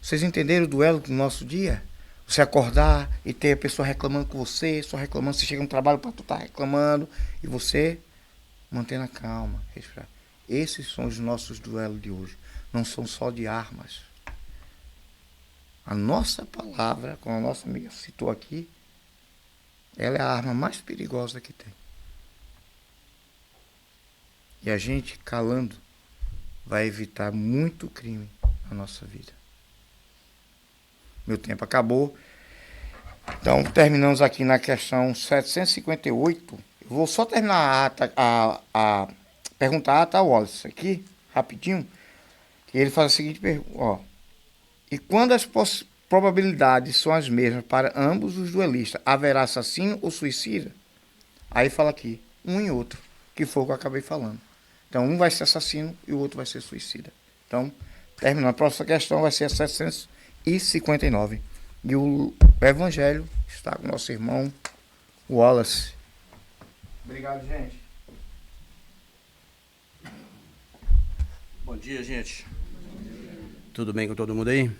Vocês entenderam o duelo do nosso dia? Você acordar e ter a pessoa reclamando com você, só reclamando, você chega no trabalho para tu estar reclamando, e você mantendo a calma, respirar. Esses são os nossos duelos de hoje. Não são só de armas. A nossa palavra, como a nossa amiga citou aqui, ela é a arma mais perigosa que tem. E a gente, calando, vai evitar muito crime na nossa vida. Meu tempo acabou. Então, terminamos aqui na questão 758. Eu vou só terminar perguntar a ata Wallace aqui, rapidinho. Que ele faz a seguinte pergunta, ó. E quando as probabilidades são as mesmas para ambos os duelistas, haverá assassino ou suicida? Aí fala aqui, um e outro, que foi o que eu acabei falando. Então, um vai ser assassino e o outro vai ser suicida. Então, terminando. A próxima questão vai ser a 759. E o Evangelho está com o nosso irmão Wallace. Obrigado, gente. Bom dia, gente. Tudo bem com todo mundo aí?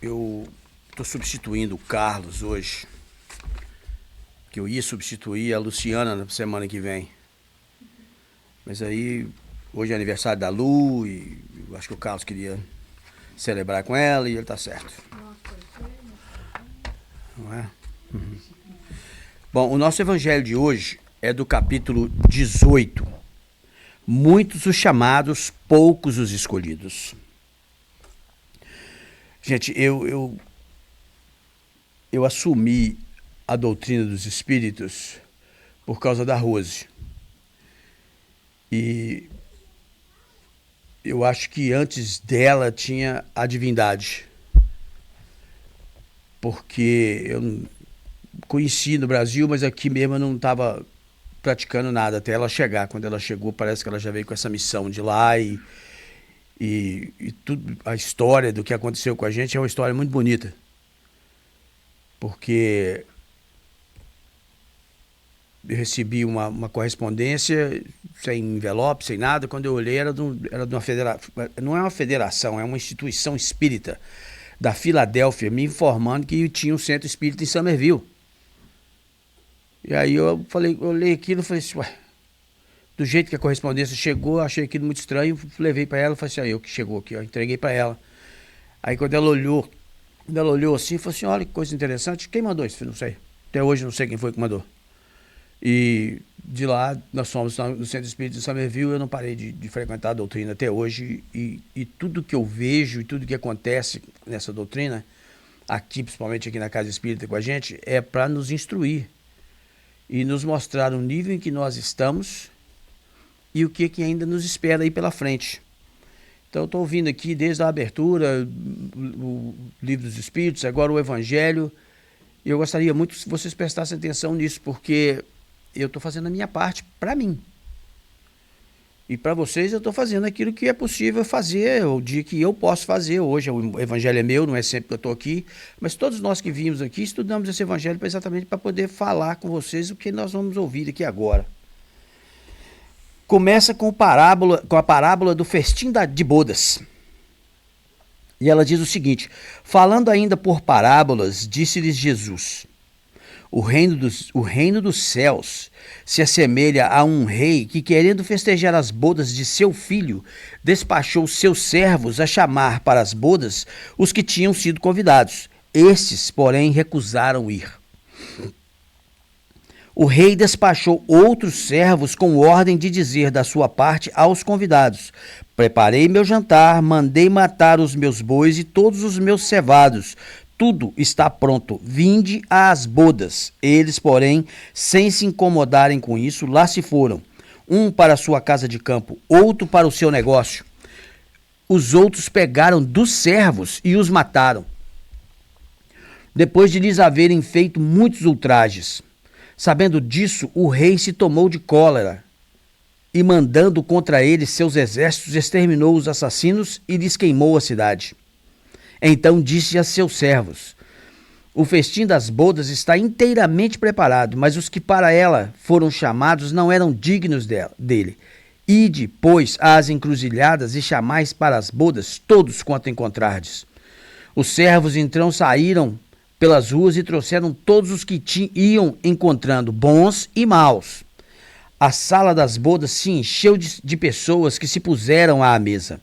Eu estou substituindo o Carlos hoje, que eu ia substituir a Luciana na semana que vem. Mas aí, hoje é aniversário da Lu e eu acho que o Carlos queria celebrar com ela e ele tá certo. Não é? Uhum. Bom, o nosso evangelho de hoje é do capítulo 18. Muitos os chamados, poucos os escolhidos. Gente, eu assumi a doutrina dos espíritos por causa da Rose. E eu acho que antes dela tinha a divindade. Porque eu conheci no Brasil, mas aqui mesmo eu não estava praticando nada até ela chegar. Quando ela chegou, parece que ela já veio com essa missão de lá e tudo, a história do que aconteceu com a gente é uma história muito bonita. Porque eu recebi uma correspondência sem envelope, sem nada. Quando eu olhei, era de uma federação. Não é uma federação, é uma instituição espírita da Filadélfia, me informando que tinha um centro espírita em Somerville. E aí eu olhei aquilo e falei assim, ué, do jeito que a correspondência chegou, achei aquilo muito estranho, levei para ela e falei assim, eu que chegou aqui, ó, entreguei para ela. Aí quando ela olhou assim, falou assim, olha que coisa interessante, quem mandou isso? Não sei, até hoje não sei quem foi que mandou. E de lá, nós fomos no Centro Espírita de Somerville, eu não parei de frequentar a doutrina até hoje, e tudo que eu vejo e tudo que acontece nessa doutrina, aqui, principalmente aqui na Casa Espírita com a gente, é para nos instruir e nos mostrar o nível em que nós estamos e o que ainda nos espera aí pela frente. Então eu estou ouvindo aqui desde a abertura, o Livro dos Espíritos, agora o Evangelho, e eu gostaria muito que vocês prestassem atenção nisso, porque eu estou fazendo a minha parte para mim. E para vocês eu estou fazendo aquilo que é possível fazer, o dia que eu posso fazer. Hoje o evangelho é meu, não é sempre que eu estou aqui, mas todos nós que vimos aqui estudamos esse evangelho exatamente para poder falar com vocês o que nós vamos ouvir aqui agora. Começa com a parábola do festim de bodas. E ela diz o seguinte: falando ainda por parábolas, disse-lhes Jesus: o reino dos céus se assemelha a um rei que, querendo festejar as bodas de seu filho, despachou seus servos a chamar para as bodas os que tinham sido convidados. Estes, porém, recusaram ir. O rei despachou outros servos com ordem de dizer da sua parte aos convidados: preparei meu jantar, mandei matar os meus bois e todos os meus cevados. Tudo está pronto, vinde às bodas. Eles, porém, sem se incomodarem com isso, lá se foram. Um para a sua casa de campo, outro para o seu negócio. Os outros pegaram dos servos e os mataram, depois de lhes haverem feito muitos ultrajes. Sabendo disso, o rei se tomou de cólera e, mandando contra eles seus exércitos, exterminou os assassinos e lhes queimou a cidade. Então disse a seus servos: o festim das bodas está inteiramente preparado, mas os que para ela foram chamados não eram dignos dele. Ide, pois, às encruzilhadas e chamais para as bodas todos quanto encontrardes. Os servos então saíram pelas ruas e trouxeram todos os que iam encontrando, bons e maus. A sala das bodas se encheu de pessoas que se puseram à mesa.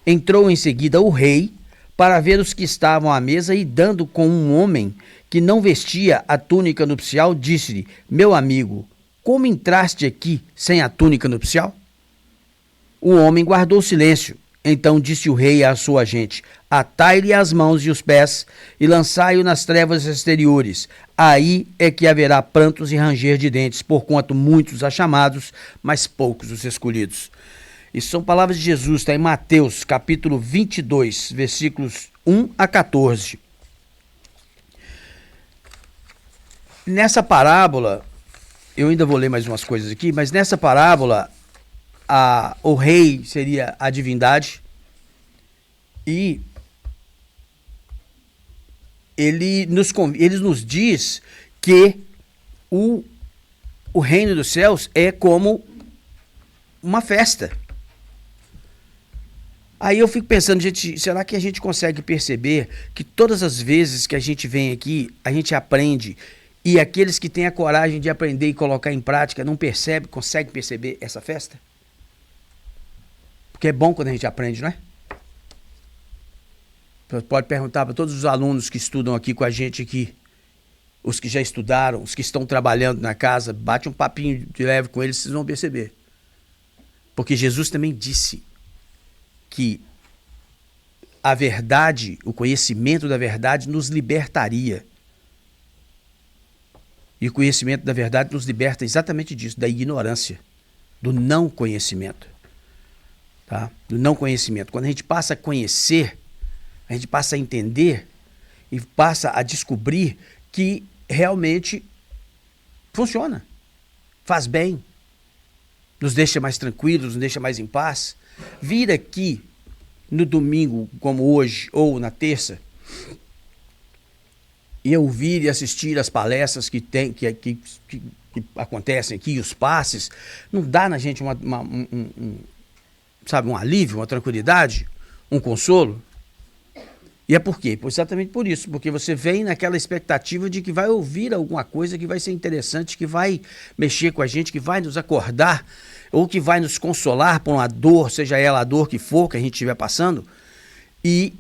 Entrou em seguida o rei para ver os que estavam à mesa e, dando com um homem que não vestia a túnica nupcial, disse-lhe: meu amigo, como entraste aqui sem a túnica nupcial? O homem guardou silêncio. Então disse o rei à sua gente: atai-lhe as mãos e os pés e lançai-o nas trevas exteriores. Aí é que haverá prantos e ranger de dentes, porquanto muitos há chamados, mas poucos os escolhidos. Isso são palavras de Jesus, está em Mateus, capítulo 22, versículos 1 a 14. Nessa parábola, eu ainda vou ler mais umas coisas aqui, mas nessa parábola, o rei seria a divindade e ele nos diz que o reino dos céus é como uma festa. Aí eu fico pensando, gente, será que a gente consegue perceber que todas as vezes que a gente vem aqui, a gente aprende, e aqueles que têm a coragem de aprender e colocar em prática não conseguem perceber essa festa? Porque é bom quando a gente aprende, não é? Você pode perguntar para todos os alunos que estudam aqui com a gente aqui, os que já estudaram, os que estão trabalhando na casa, bate um papinho de leve com eles, vocês vão perceber. Porque Jesus também disse que a verdade, o conhecimento da verdade nos libertaria. E o conhecimento da verdade nos liberta exatamente disso, da ignorância, do não conhecimento. Tá? Do não conhecimento. Quando a gente passa a conhecer, a gente passa a entender e passa a descobrir que realmente funciona, faz bem, nos deixa mais tranquilos, nos deixa mais em paz. Vir aqui no domingo, como hoje, ou na terça, e ouvir e assistir as palestras que acontecem aqui, os passes, não dá na gente um alívio, uma tranquilidade, um consolo? E é por quê? Exatamente por isso, porque você vem naquela expectativa de que vai ouvir alguma coisa que vai ser interessante, que vai mexer com a gente, que vai nos acordar, ou que vai nos consolar por uma dor, seja ela a dor que for que a gente estiver passando, e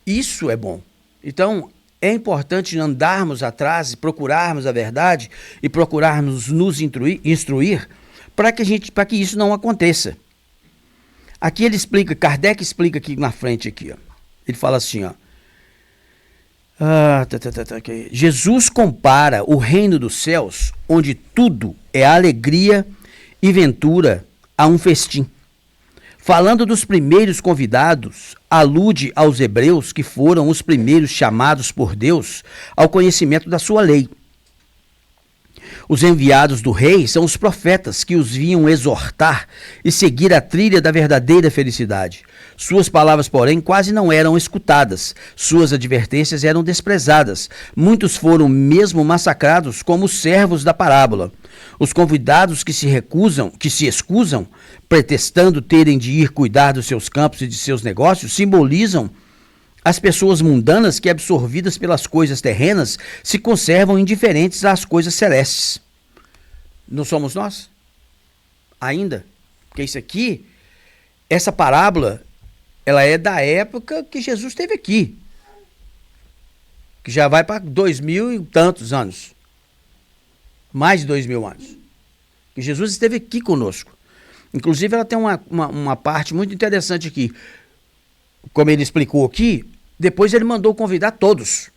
isso é bom. Então, é importante andarmos atrás, procurarmos a verdade e procurarmos nos instruir para que isso não aconteça. Aqui ele explica, Kardec explica aqui na frente, aqui, ó. Ele fala assim, ó. Jesus compara o reino dos céus, onde tudo é alegria e ventura, a um festim. Falando dos primeiros convidados, alude aos hebreus que foram os primeiros chamados por Deus ao conhecimento da sua lei. Os enviados do rei são os profetas que os vinham exortar e seguir a trilha da verdadeira felicidade. Suas palavras, porém, quase não eram escutadas. Suas advertências eram desprezadas. Muitos foram mesmo massacrados como os servos da parábola. Os convidados que se excusam, pretextando terem de ir cuidar dos seus campos e de seus negócios, simbolizam As pessoas mundanas que, absorvidas pelas coisas terrenas, se conservam indiferentes às coisas celestes. Não somos nós? Ainda? Porque isso aqui, essa parábola, ela é da época que Jesus esteve aqui. Que já vai para 2000 e tantos anos. Mais de 2000 anos. Que Jesus esteve aqui conosco. Inclusive, ela tem uma parte muito interessante aqui. Como ele explicou aqui, depois ele mandou convidar todos.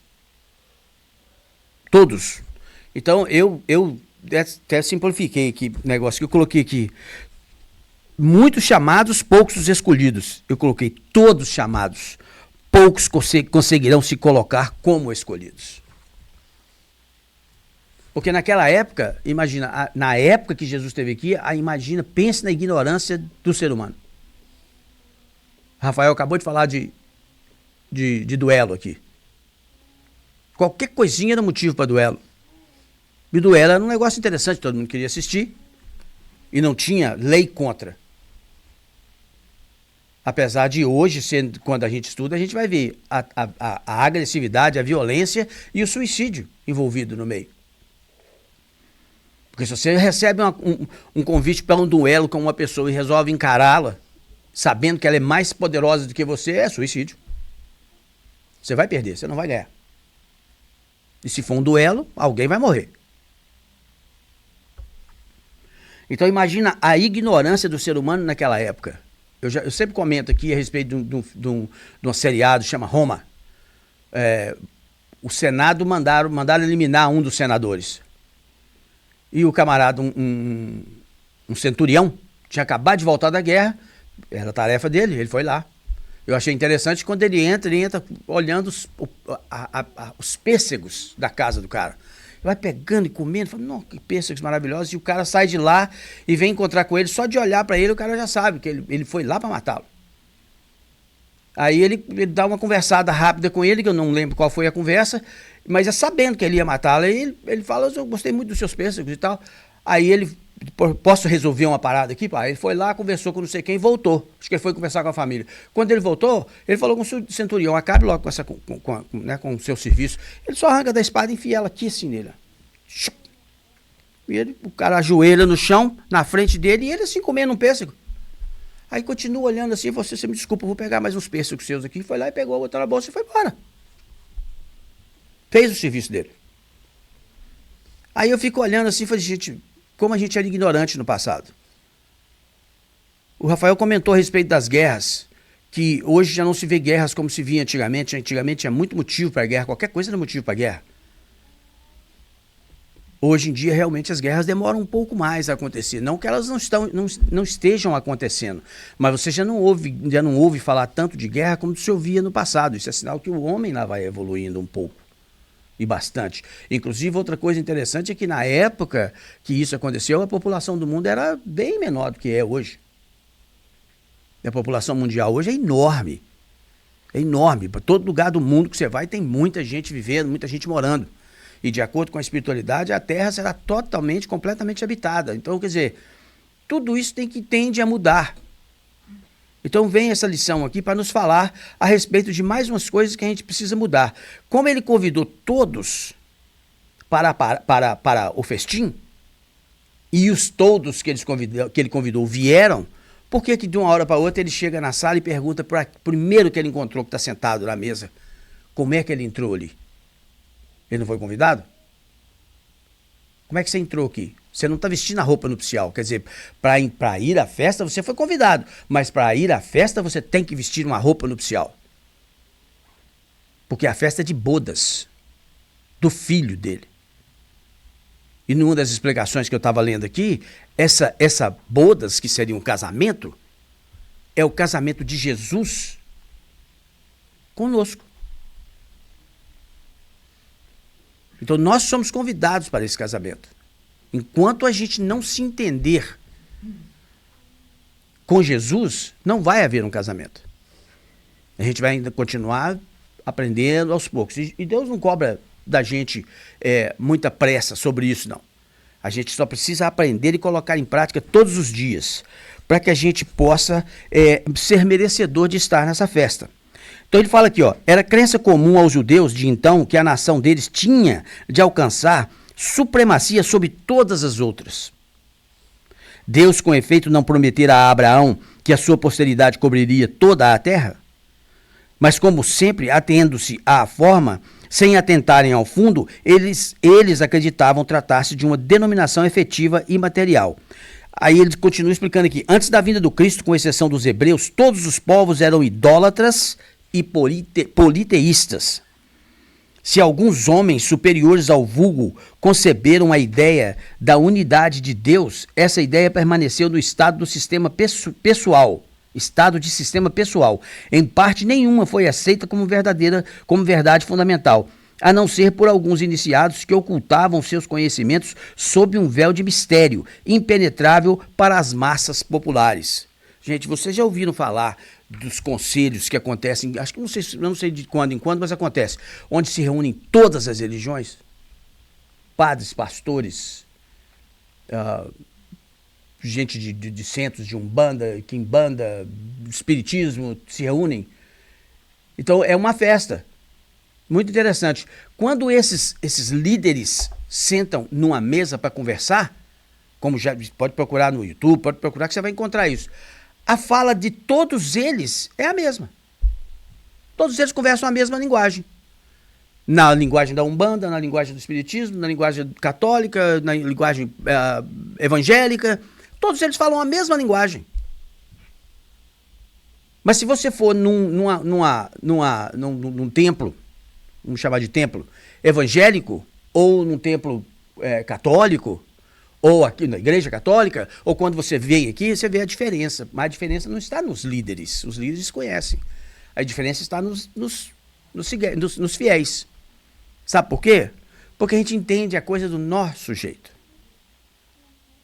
Todos. Então, eu até simplifiquei aqui o negócio que eu coloquei aqui. Muitos chamados, poucos os escolhidos. Eu coloquei todos chamados. Poucos conseguirão se colocar como escolhidos. Porque naquela época, imagina, na época que Jesus esteve aqui, pense na ignorância do ser humano. Rafael acabou de falar de duelo aqui. Qualquer coisinha era motivo para duelo. E duelo era um negócio interessante, todo mundo queria assistir. E não tinha lei contra. Apesar de hoje, quando a gente estuda, a gente vai ver a agressividade, a violência e o suicídio envolvido no meio. Porque se você recebe um convite para um duelo com uma pessoa e resolve encará-la, sabendo que ela é mais poderosa do que você, é suicídio. Você vai perder, você não vai ganhar. E se for um duelo, alguém vai morrer. Então imagina a ignorância do ser humano naquela época. Eu sempre comento aqui a respeito de um seriado que chama Roma. O Senado mandaram eliminar um dos senadores. E o camarada, um centurião, tinha acabado de voltar da guerra, era a tarefa dele, ele foi lá. Eu achei interessante quando ele entra olhando os pêssegos da casa do cara. Ele vai pegando e comendo, fala, não, que pêssegos maravilhosos. E o cara sai de lá e vem encontrar com ele, só de olhar para ele o cara já sabe que ele foi lá para matá-lo. Aí ele dá uma conversada rápida com ele, que eu não lembro qual foi a conversa, mas é sabendo que ele ia matá-lo. Aí ele fala, eu gostei muito dos seus pêssegos e tal. Aí ele, posso resolver uma parada aqui, pai? Ele foi lá, conversou com não sei quem e voltou. Acho que ele foi conversar com a família. Quando ele voltou, ele falou com o centurião, acabe logo com o seu serviço. Ele só arranca da espada e enfia ela aqui assim nele. E o cara ajoelha no chão, na frente dele, e ele assim comendo um pêssego. Aí continua olhando assim, você me desculpa, eu vou pegar mais uns pêssegos seus aqui. Foi lá e pegou, botou na bolsa e foi embora. Fez o serviço dele. Aí eu fico olhando assim e falei, gente, como a gente era ignorante no passado. O Rafael comentou a respeito das guerras, que hoje já não se vê guerras como se via antigamente. Antigamente tinha muito motivo para guerra, qualquer coisa era motivo para guerra. Hoje em dia, realmente, as guerras demoram um pouco mais a acontecer. Não que elas não estejam acontecendo, mas você já não ouve falar tanto de guerra como se ouvia no passado. Isso é sinal que o homem lá vai evoluindo um pouco. E bastante. Inclusive, outra coisa interessante é que na época que isso aconteceu, a população do mundo era bem menor do que é hoje. A população mundial hoje é enorme. É enorme. Para todo lugar do mundo que você vai, tem muita gente vivendo, muita gente morando. E de acordo com a espiritualidade, a Terra será totalmente, completamente habitada. Então, quer dizer, tudo isso tende a mudar. Então vem essa lição aqui para nos falar a respeito de mais umas coisas que a gente precisa mudar. Como ele convidou todos para o festim, e os todos que ele convidou vieram, por que de uma hora para outra ele chega na sala e pergunta para o primeiro que ele encontrou que está sentado na mesa, como é que ele entrou ali? Ele não foi convidado? Como é que você entrou aqui? Você não está vestindo a roupa nupcial. Quer dizer, para ir à festa você foi convidado. Mas para ir à festa você tem que vestir uma roupa nupcial. Porque a festa é de bodas. Do filho dele. E numa das explicações que eu estava lendo aqui, essa bodas, que seria um casamento, é o casamento de Jesus conosco. Então nós somos convidados para esse casamento. Enquanto a gente não se entender com Jesus, não vai haver um casamento. A gente vai ainda continuar aprendendo aos poucos. E Deus não cobra da gente muita pressa sobre isso, não. A gente só precisa aprender e colocar em prática todos os dias, para que a gente possa ser merecedor de estar nessa festa. Então ele fala aqui, ó, era crença comum aos judeus de então que a nação deles tinha de alcançar supremacia sobre todas as outras. Deus, com efeito, não prometera a Abraão que a sua posteridade cobriria toda a terra? Mas como sempre, atendo-se à forma, sem atentarem ao fundo, eles acreditavam tratar-se de uma denominação efetiva e material. Aí ele continua explicando aqui, antes da vinda do Cristo, com exceção dos hebreus, todos os povos eram idólatras e politeístas. Se alguns homens superiores ao vulgo conceberam a ideia da unidade de Deus, essa ideia permaneceu no estado do sistema pessoal, estado de sistema pessoal. Em parte nenhuma foi aceita como verdade fundamental, a não ser por alguns iniciados que ocultavam seus conhecimentos sob um véu de mistério, impenetrável para as massas populares. Gente, vocês já ouviram falar dos conselhos que acontecem, acho que não sei de quando em quando, mas acontece, onde se reúnem todas as religiões, padres, pastores, gente de centros de Umbanda, Quimbanda, Espiritismo, se reúnem. Então é uma festa, muito interessante. Quando esses líderes sentam numa mesa para conversar, como já pode procurar no YouTube, pode procurar que você vai encontrar isso. A fala de todos eles é a mesma. Todos eles conversam a mesma linguagem. Na linguagem da Umbanda, na linguagem do Espiritismo, na linguagem católica, na linguagem evangélica. Todos eles falam a mesma linguagem. Mas se você for num templo, vamos chamar de templo evangélico, ou num templo católico, ou aqui na igreja católica, ou quando você vem aqui, você vê a diferença. Mas a diferença não está nos líderes. Os líderes conhecem. A diferença está nos fiéis. Sabe por quê? Porque a gente entende a coisa do nosso jeito.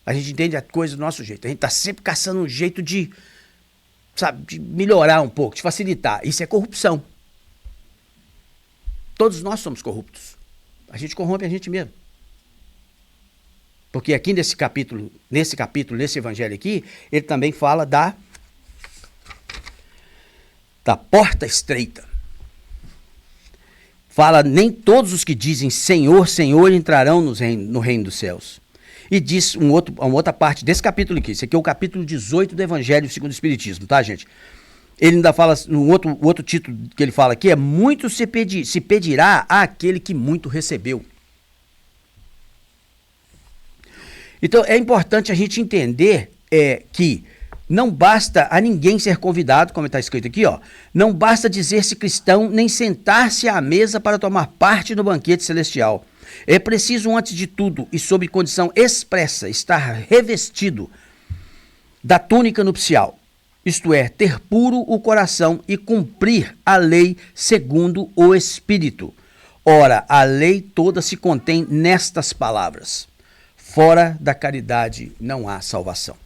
A gente entende a coisa do nosso jeito. A gente está sempre caçando um jeito de melhorar um pouco, de facilitar. Isso é corrupção. Todos nós somos corruptos. A gente corrompe a gente mesmo. Porque aqui nesse evangelho aqui, ele também fala da porta estreita. Fala, nem todos os que dizem Senhor, Senhor entrarão no reino dos céus. E diz uma outra parte desse capítulo aqui, esse aqui é o capítulo 18 do Evangelho segundo o Espiritismo, tá, gente? Ele ainda fala, no outro título que ele fala aqui, muito se pedirá àquele que muito recebeu. Então, é importante a gente entender que não basta a ninguém ser convidado, como está escrito aqui, ó, não basta dizer-se cristão, nem sentar-se à mesa para tomar parte no banquete celestial. É preciso, antes de tudo, e sob condição expressa, estar revestido da túnica nupcial, isto é, ter puro o coração e cumprir a lei segundo o Espírito. Ora, a lei toda se contém nestas palavras: fora da caridade não há salvação.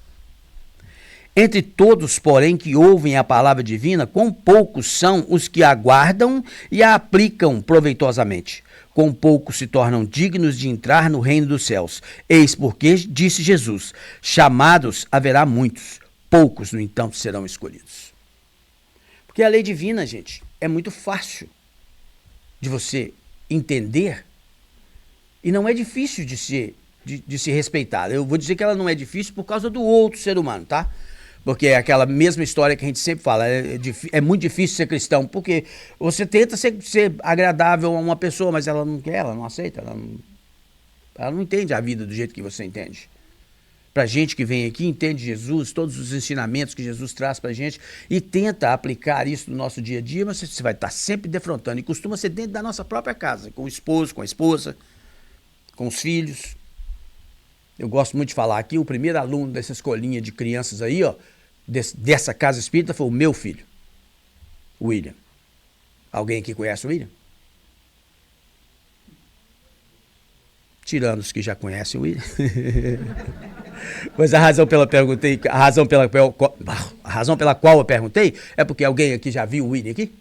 Entre todos, porém, que ouvem a palavra divina, quão poucos são os que aguardam e a aplicam proveitosamente. Quão poucos se tornam dignos de entrar no reino dos céus. Eis porque, disse Jesus, chamados haverá muitos, poucos, no entanto, serão escolhidos. Porque a lei divina, gente, é muito fácil de você entender e não é difícil de se respeitar. Eu vou dizer que ela não é difícil por causa do outro ser humano, tá? Porque é aquela mesma história que a gente sempre fala, é muito difícil ser cristão, porque você tenta ser agradável a uma pessoa, mas ela não quer, ela não aceita, ela não entende a vida do jeito que você entende. Pra gente que vem aqui, entende Jesus, todos os ensinamentos que Jesus traz pra gente e tenta aplicar isso no nosso dia a dia, mas você vai estar sempre defrontando, e costuma ser dentro da nossa própria casa, com o esposo, com a esposa, com os filhos. Eu gosto muito de falar aqui, o primeiro aluno dessa escolinha de crianças aí, ó, dessa casa espírita foi o meu filho, o William. Alguém aqui conhece o William? Tirando os que já conhecem o William. Mas a razão pela qual eu perguntei é porque alguém aqui já viu o William aqui?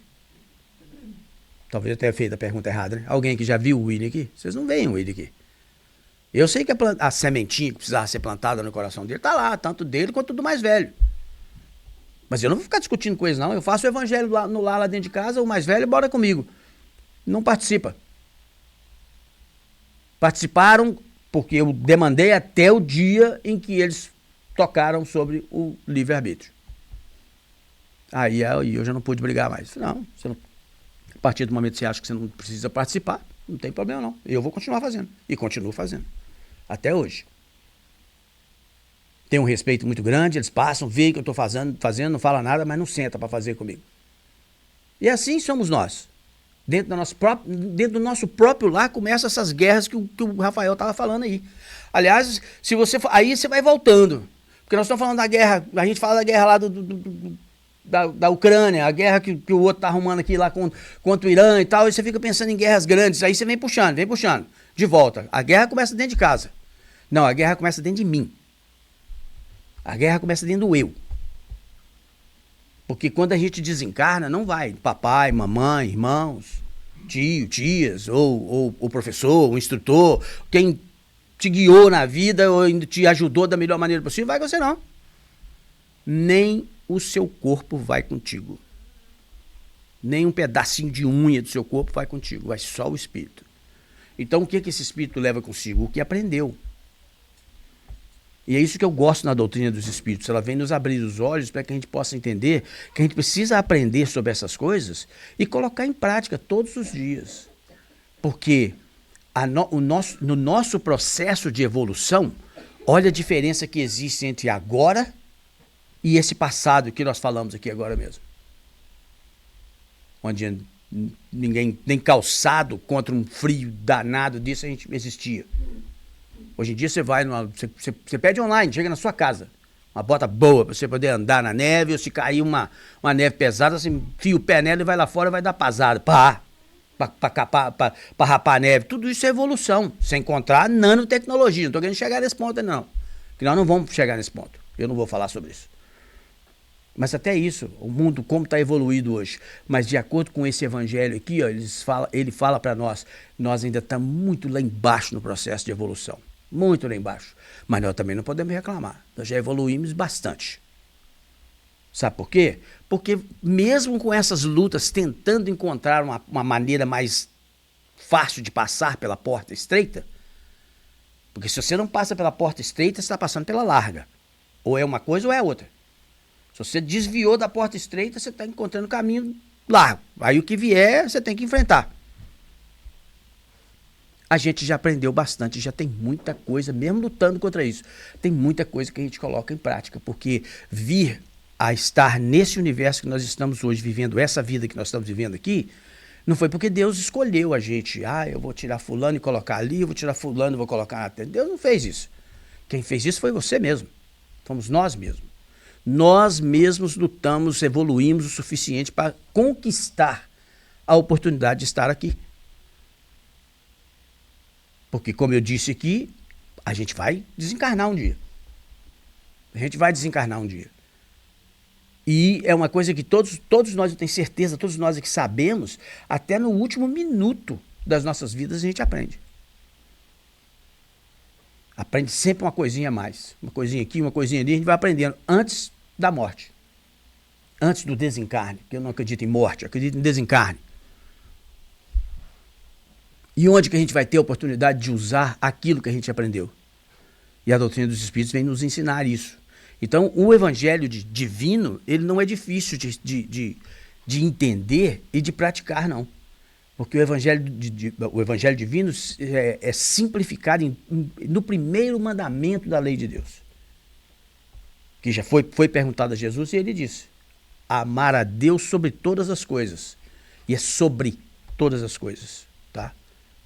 Talvez eu tenha feito a pergunta errada, né? Alguém aqui já viu o William aqui? Vocês não veem o William aqui. Eu sei que a sementinha que precisava ser plantada no coração dele está lá, tanto dele quanto do mais velho. Mas eu não vou ficar discutindo com eles, não. Eu faço o evangelho lá dentro de casa, o mais velho bora comigo. Não participa. Participaram porque eu demandei até o dia em que eles tocaram sobre o livre-arbítrio. Aí eu já não pude brigar mais. Não, a partir do momento que você acha que você não precisa participar, não tem problema não. Eu vou continuar fazendo. E continuo fazendo. Até hoje. Tem um respeito muito grande, eles passam, veem o que eu estou fazendo, não fala nada, mas não senta para fazer comigo. E assim somos nós. Dentro do nosso próprio lar começam essas guerras que o Rafael estava falando aí. Aliás, se você aí você vai voltando. Porque nós estamos falando da guerra, a gente fala da guerra lá da Ucrânia, a guerra que o outro está arrumando aqui lá contra o Irã e tal, e você fica pensando em guerras grandes, aí você vem puxando, de volta. A guerra começa dentro de casa. Não, a guerra começa dentro de mim. A guerra começa dentro do eu. Porque quando a gente desencarna, não vai papai, mamãe, irmãos, tio, tias, ou o professor, o instrutor, quem te guiou na vida ou te ajudou da melhor maneira possível, vai com você não. Nem o seu corpo vai contigo. Nem um pedacinho de unha do seu corpo vai contigo, vai só o espírito. Então o que esse espírito leva consigo? O que aprendeu. E é isso que eu gosto na doutrina dos espíritos. Ela vem nos abrir os olhos para que a gente possa entender que a gente precisa aprender sobre essas coisas e colocar em prática todos os dias. Porque no nosso processo de evolução, olha a diferença que existe entre agora e esse passado que nós falamos aqui agora mesmo. Onde ninguém, nem calçado contra um frio danado disso a gente existia. Hoje em dia você vai, você pede online, chega na sua casa, uma bota boa para você poder andar na neve, ou se cair uma neve pesada, você enfia o pé nela e vai lá fora e vai dar pasada, para rapar a neve. Tudo isso é evolução, sem encontrar nanotecnologia. Não estou querendo chegar nesse ponto não, que nós não vamos chegar nesse ponto, eu não vou falar sobre isso. Mas até isso, o mundo como está evoluído hoje, mas de acordo com esse evangelho aqui, ó, ele fala para nós ainda estamos muito lá embaixo no processo de evolução. Muito lá embaixo. Mas nós também não podemos reclamar. Nós já evoluímos bastante. Sabe por quê? Porque mesmo com essas lutas, tentando encontrar uma maneira mais fácil de passar pela porta estreita, porque se você não passa pela porta estreita, você está passando pela larga. Ou é uma coisa ou é outra. Se você desviou da porta estreita, você está encontrando caminho largo. Aí o que vier, você tem que enfrentar. A gente já aprendeu bastante, já tem muita coisa, mesmo lutando contra isso, tem muita coisa que a gente coloca em prática, porque vir a estar nesse universo que nós estamos hoje vivendo, essa vida que nós estamos vivendo aqui, não foi porque Deus escolheu a gente, eu vou tirar fulano e colocar ali, eu vou tirar fulano e vou colocar na terra. Deus não fez isso. Quem fez isso foi você mesmo, fomos nós mesmos. Nós mesmos lutamos, evoluímos o suficiente para conquistar a oportunidade de estar aqui. Porque, como eu disse aqui, a gente vai desencarnar um dia. A gente vai desencarnar um dia. E é uma coisa que todos nós, eu tenho certeza, todos nós aqui sabemos, até no último minuto das nossas vidas a gente aprende. Aprende sempre uma coisinha a mais. Uma coisinha aqui, uma coisinha ali, a gente vai aprendendo antes da morte. Antes do desencarne. Porque eu não acredito em morte, eu acredito em desencarne. E onde que a gente vai ter a oportunidade de usar aquilo que a gente aprendeu? E a doutrina dos Espíritos vem nos ensinar isso. Então, o Evangelho divino, ele não é difícil de entender e de praticar, não. Porque o Evangelho divino é simplificado no primeiro mandamento da lei de Deus. Que já foi perguntado a Jesus e ele disse: amar a Deus sobre todas as coisas. E é sobre todas as coisas, tá?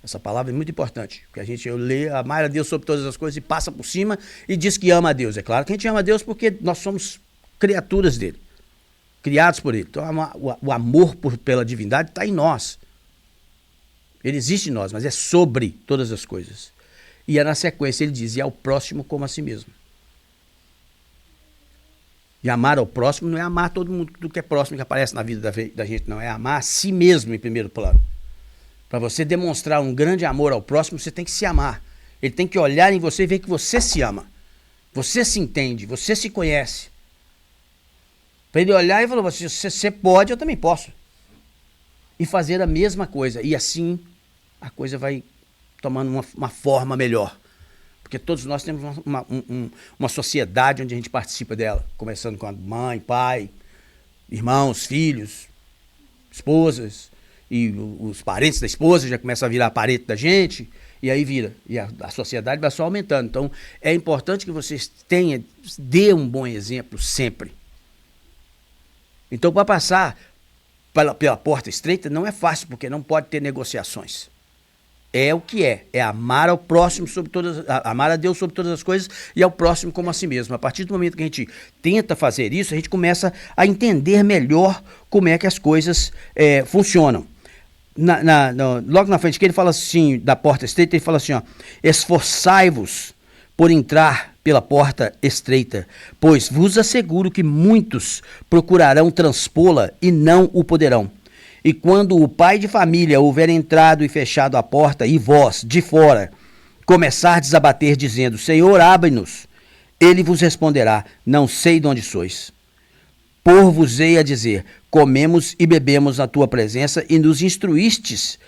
Essa palavra é muito importante, porque eu leio amar a Deus sobre todas as coisas e passa por cima e diz que ama a Deus. É claro que a gente ama a Deus porque nós somos criaturas dele, criados por ele. Então o amor pela divindade está em nós. Ele existe em nós, mas é sobre todas as coisas. E na sequência ele diz: e ao próximo como a si mesmo. E amar ao próximo não é amar todo mundo do que é próximo, que aparece na vida da gente, não. É amar a si mesmo em primeiro plano. Para você demonstrar um grande amor ao próximo, você tem que se amar. Ele tem que olhar em você e ver que você se ama. Você se entende, você se conhece. Para ele olhar e falar, se você pode, eu também posso. E fazer a mesma coisa. E assim a coisa vai tomando uma forma melhor. Porque todos nós temos uma sociedade onde a gente participa dela. Começando com a mãe, pai, irmãos, filhos, esposas. E os parentes da esposa já começam a virar parente da gente. E aí vira. E a sociedade vai só aumentando. Então é importante que vocês dê um bom exemplo sempre. Então, para passar pela porta estreita não é fácil, porque não pode ter negociações. É o que é amar ao próximo amar a Deus sobre todas as coisas e ao próximo como a si mesmo. A partir do momento que a gente tenta fazer isso, a gente começa a entender melhor como é que as coisas funcionam. Logo na frente que ele fala assim, da porta estreita, ele fala assim, ó, esforçai-vos por entrar pela porta estreita, pois vos asseguro que muitos procurarão transpô-la e não o poderão. E quando o pai de família houver entrado e fechado a porta, e vós, de fora, começardes a bater, dizendo, Senhor, abre-nos, ele vos responderá, não sei de onde sois. Por-vos-ei a dizer, comemos e bebemos na tua presença, e nos instruístes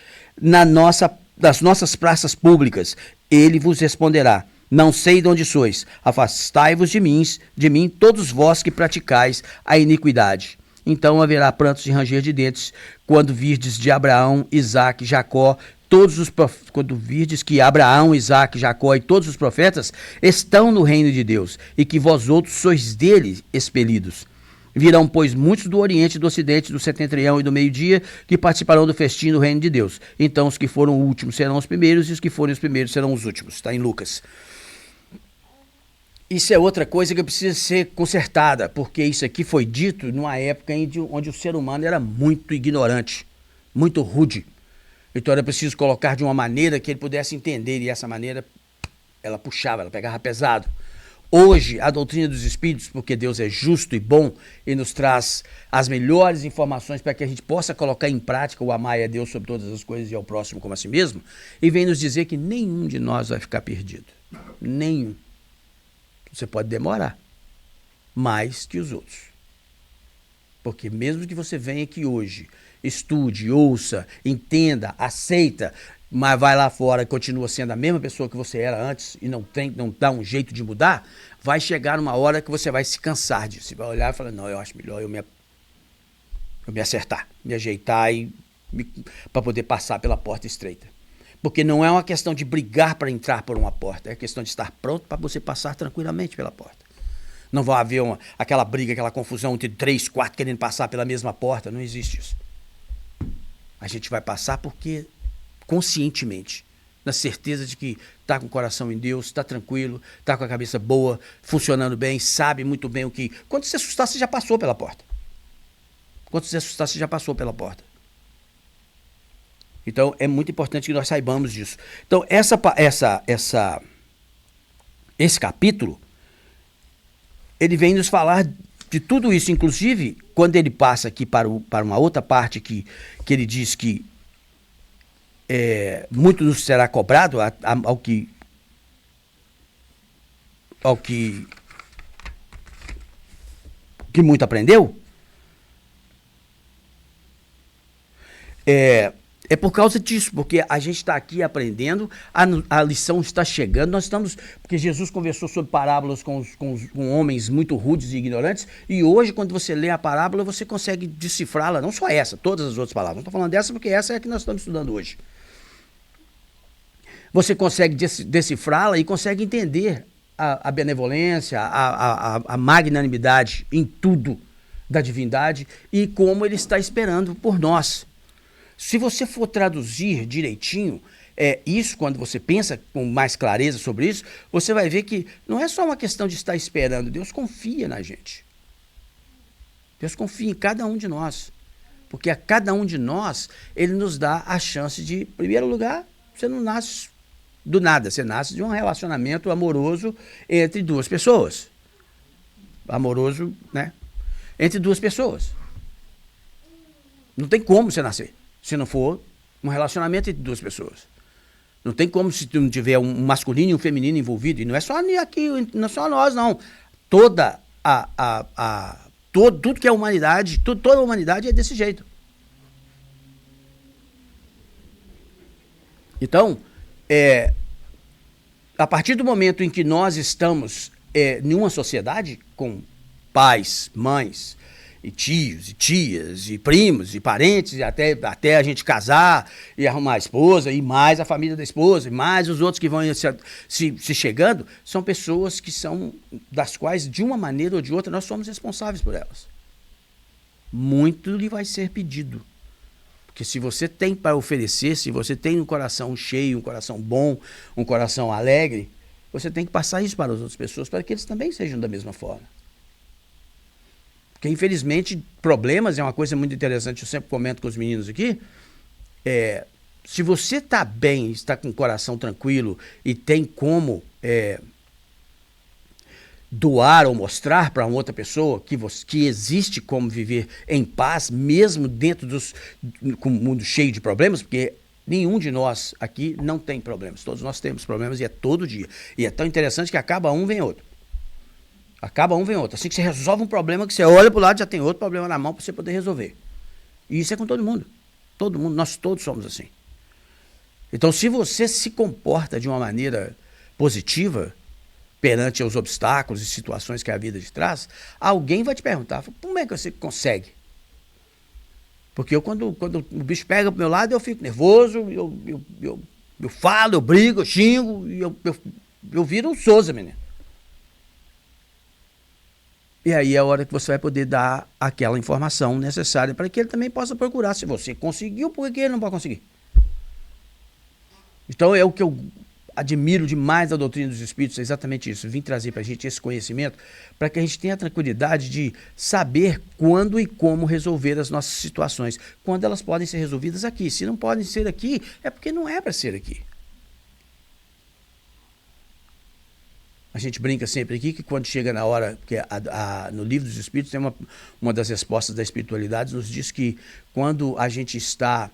das nossas praças públicas. Ele vos responderá, não sei de onde sois, afastai-vos de mim, todos vós que praticais a iniquidade. Então haverá prantos e ranger de dentes, quando virdes de Abraão, Isaque, Jacó, quando virdes que Abraão, Isaque, Jacó e todos os profetas estão no reino de Deus, e que vós outros sois dele expelidos. Virão, pois, muitos do Oriente, do Ocidente, do Setentrião e do Meio-Dia, que participarão do festim do reino de Deus. Então os que foram últimos serão os primeiros, e os que forem os primeiros serão os últimos. Está em Lucas. Isso é outra coisa que precisa ser consertada, porque isso aqui foi dito numa época onde o ser humano era muito ignorante, muito rude. Então era preciso colocar de uma maneira que ele pudesse entender, e essa maneira ela puxava, ela pegava pesado. Hoje, a doutrina dos Espíritos, porque Deus é justo e bom e nos traz as melhores informações para que a gente possa colocar em prática o amar a Deus sobre todas as coisas e ao próximo como a si mesmo, e vem nos dizer que nenhum de nós vai ficar perdido. Nenhum. Você pode demorar mais que os outros. Porque mesmo que você venha aqui hoje, estude, ouça, entenda, aceita, mas vai lá fora e continua sendo a mesma pessoa que você era antes e não dá um jeito de mudar, vai chegar uma hora que você vai se cansar disso. Você vai olhar e falar, não, eu acho melhor eu me acertar, me ajeitar para poder passar pela porta estreita. Porque não é uma questão de brigar para entrar por uma porta, é questão de estar pronto para você passar tranquilamente pela porta. Não vai haver aquela briga, aquela confusão entre 3, 4 querendo passar pela mesma porta, não existe isso. A gente vai passar porque conscientemente, na certeza de que está com o coração em Deus, está tranquilo, está com a cabeça boa, funcionando bem, sabe muito bem o que... Quando se assustar, você já passou pela porta. Quando se assustar, você já passou pela porta. Então, é muito importante que nós saibamos disso. Então, esse capítulo, ele vem nos falar de tudo isso. Inclusive, quando ele passa aqui para uma outra parte que ele diz que muito nos será cobrado ao que muito aprendeu, é por causa disso, porque a gente está aqui aprendendo, a lição está chegando, porque Jesus conversou sobre parábolas com homens muito rudes e ignorantes, e hoje, quando você lê a parábola, você consegue decifrá-la, não só essa, todas as outras palavras. Não estou falando dessa porque essa é a que nós estamos estudando hoje. Você consegue decifrá-la e consegue entender a benevolência, a magnanimidade em tudo da divindade e como ele está esperando por nós. Se você for traduzir direitinho isso, quando você pensa com mais clareza sobre isso, você vai ver que não é só uma questão de estar esperando. Deus confia na gente. Deus confia em cada um de nós. Porque a cada um de nós, ele nos dá a chance de, em primeiro lugar, você não nasce do nada. Você nasce de um relacionamento amoroso entre duas pessoas. Amoroso, né? Entre duas pessoas. Não tem como você nascer se não for um relacionamento entre duas pessoas. Não tem como se não tiver um masculino e um feminino envolvido. E não é só aqui, não é só nós, não. Toda a Tudo que é humanidade, toda a humanidade é desse jeito. Então, a partir do momento em que nós estamos em uma sociedade com pais, mães, e tios, e tias, e primos, e parentes, e até a gente casar e arrumar a esposa, e mais a família da esposa, e mais os outros que vão se chegando, são pessoas que são, das quais, de uma maneira ou de outra, nós somos responsáveis por elas. Muito lhe vai ser pedido. Porque se você tem para oferecer, se você tem um coração cheio, um coração bom, um coração alegre, você tem que passar isso para as outras pessoas, para que eles também sejam da mesma forma. Porque, infelizmente, problemas é uma coisa muito interessante, eu sempre comento com os meninos aqui, se você está bem, está com o coração tranquilo e tem como doar ou mostrar para uma outra pessoa que existe como viver em paz, mesmo dentro com um mundo cheio de problemas, porque nenhum de nós aqui não tem problemas, todos nós temos problemas e é todo dia. E é tão interessante que acaba um, vem outro. Acaba um, vem outro. Assim que você resolve um problema, que você olha para o lado, já tem outro problema na mão para você poder resolver. E isso é com todo mundo. Todo mundo, nós todos somos assim. Então, se você se comporta de uma maneira positiva perante os obstáculos e situações que a vida te traz, alguém vai te perguntar, como é que você consegue? Porque eu, quando o bicho pega pro meu lado, eu fico nervoso, eu falo, eu brigo, eu xingo, e eu viro um Souza, menino. E aí é a hora que você vai poder dar aquela informação necessária para que ele também possa procurar. Se você conseguiu, por que ele não pode conseguir? Então é o que eu admiro demais da doutrina dos Espíritos, é exatamente isso. Vim trazer para a gente esse conhecimento para que a gente tenha a tranquilidade de saber quando e como resolver as nossas situações. Quando elas podem ser resolvidas aqui. Se não podem ser aqui, é porque não é para ser aqui. A gente brinca sempre aqui que quando chega na hora, porque no Livro dos Espíritos tem uma das respostas da espiritualidade, nos diz que quando a gente está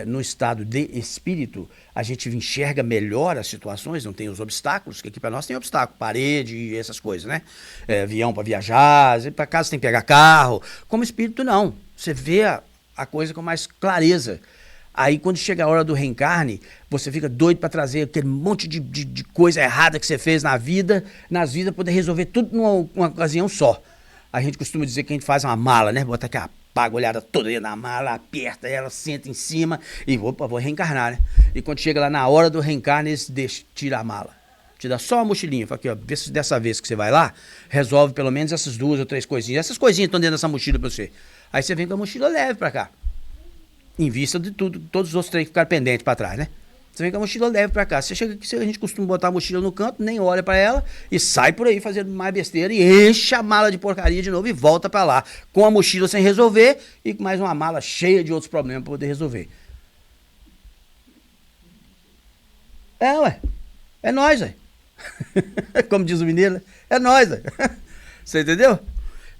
no estado de espírito, a gente enxerga melhor as situações, não tem os obstáculos, que aqui para nós tem obstáculo, parede e essas coisas, né? Avião para viajar, para casa tem que pegar carro. Como espírito, não. Você vê a coisa com mais clareza. Aí, quando chega a hora do reencarne, você fica doido para trazer aquele monte de coisa errada que você fez nas vidas, poder resolver tudo numa ocasião só. A gente costuma dizer que a gente faz uma mala, né? Bota aquela bagulhada toda aí na mala, aperta ela, senta em cima e vou reencarnar, né? E quando chega lá na hora do reencarne, eles tira a mala. Te dá só uma mochilinha. Fala aqui, ó, vê se dessa vez que você vai lá, resolve pelo menos essas 2 ou 3 coisinhas. Essas coisinhas estão dentro dessa mochila para você. Aí você vem com a mochila leve para cá. Em vista de tudo, todos os outros trem que ficaram pendentes para trás, né? Você vem com a mochila leve para cá. Você chega aqui, a gente costuma botar a mochila no canto, nem olha para ela e sai por aí fazendo mais besteira e enche a mala de porcaria de novo e volta para lá. Com a mochila sem resolver e com mais uma mala cheia de outros problemas para poder resolver. Ué. É nós, ué. Como diz o mineiro, é nós, ué. Você entendeu?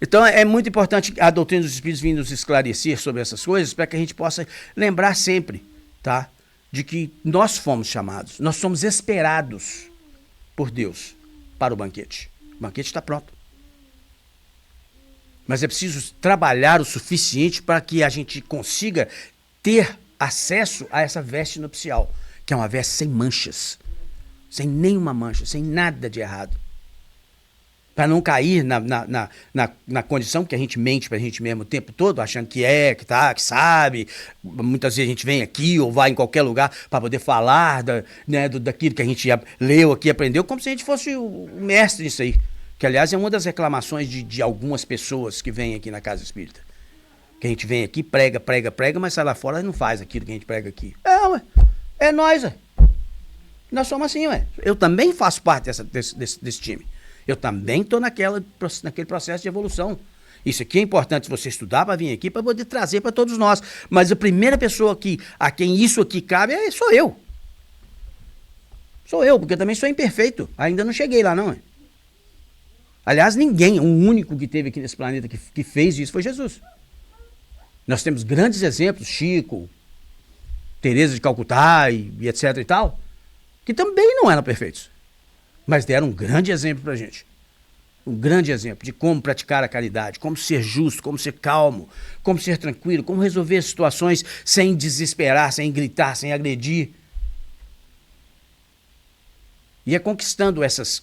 Então é muito importante a doutrina dos Espíritos vir nos esclarecer sobre essas coisas para que a gente possa lembrar sempre, tá? De que nós fomos chamados, nós somos esperados por Deus para o banquete. O banquete está pronto. Mas é preciso trabalhar o suficiente para que a gente consiga ter acesso a essa veste nupcial, que é uma veste sem manchas, sem nenhuma mancha, sem nada de errado. Para não cair na condição que a gente mente para a gente mesmo o tempo todo, achando que que sabe. Muitas vezes a gente vem aqui ou vai em qualquer lugar para poder falar daquilo que a gente leu aqui, aprendeu, como se a gente fosse o mestre nisso aí. Que, aliás, é uma das reclamações de algumas pessoas que vêm aqui na Casa Espírita. Que a gente vem aqui, prega, mas sai lá fora e não faz aquilo que a gente prega aqui. Ué. É nós, ué. Nós somos assim, ué. Eu também faço parte desse time. Eu também estou naquele processo de evolução. Isso aqui é importante você estudar para vir aqui, para poder trazer para todos nós. Mas a primeira pessoa a quem isso aqui cabe sou eu. Sou eu, porque eu também sou imperfeito. Ainda não cheguei lá, não. Aliás, ninguém, o único que teve aqui nesse planeta que fez isso foi Jesus. Nós temos grandes exemplos, Chico, Teresa de Calcutá e etc e tal, que também não eram perfeitos. Mas deram um grande exemplo pra gente. Um grande exemplo de como praticar a caridade, como ser justo, como ser calmo, como ser tranquilo, como resolver as situações sem desesperar, sem gritar, sem agredir. E é conquistando essas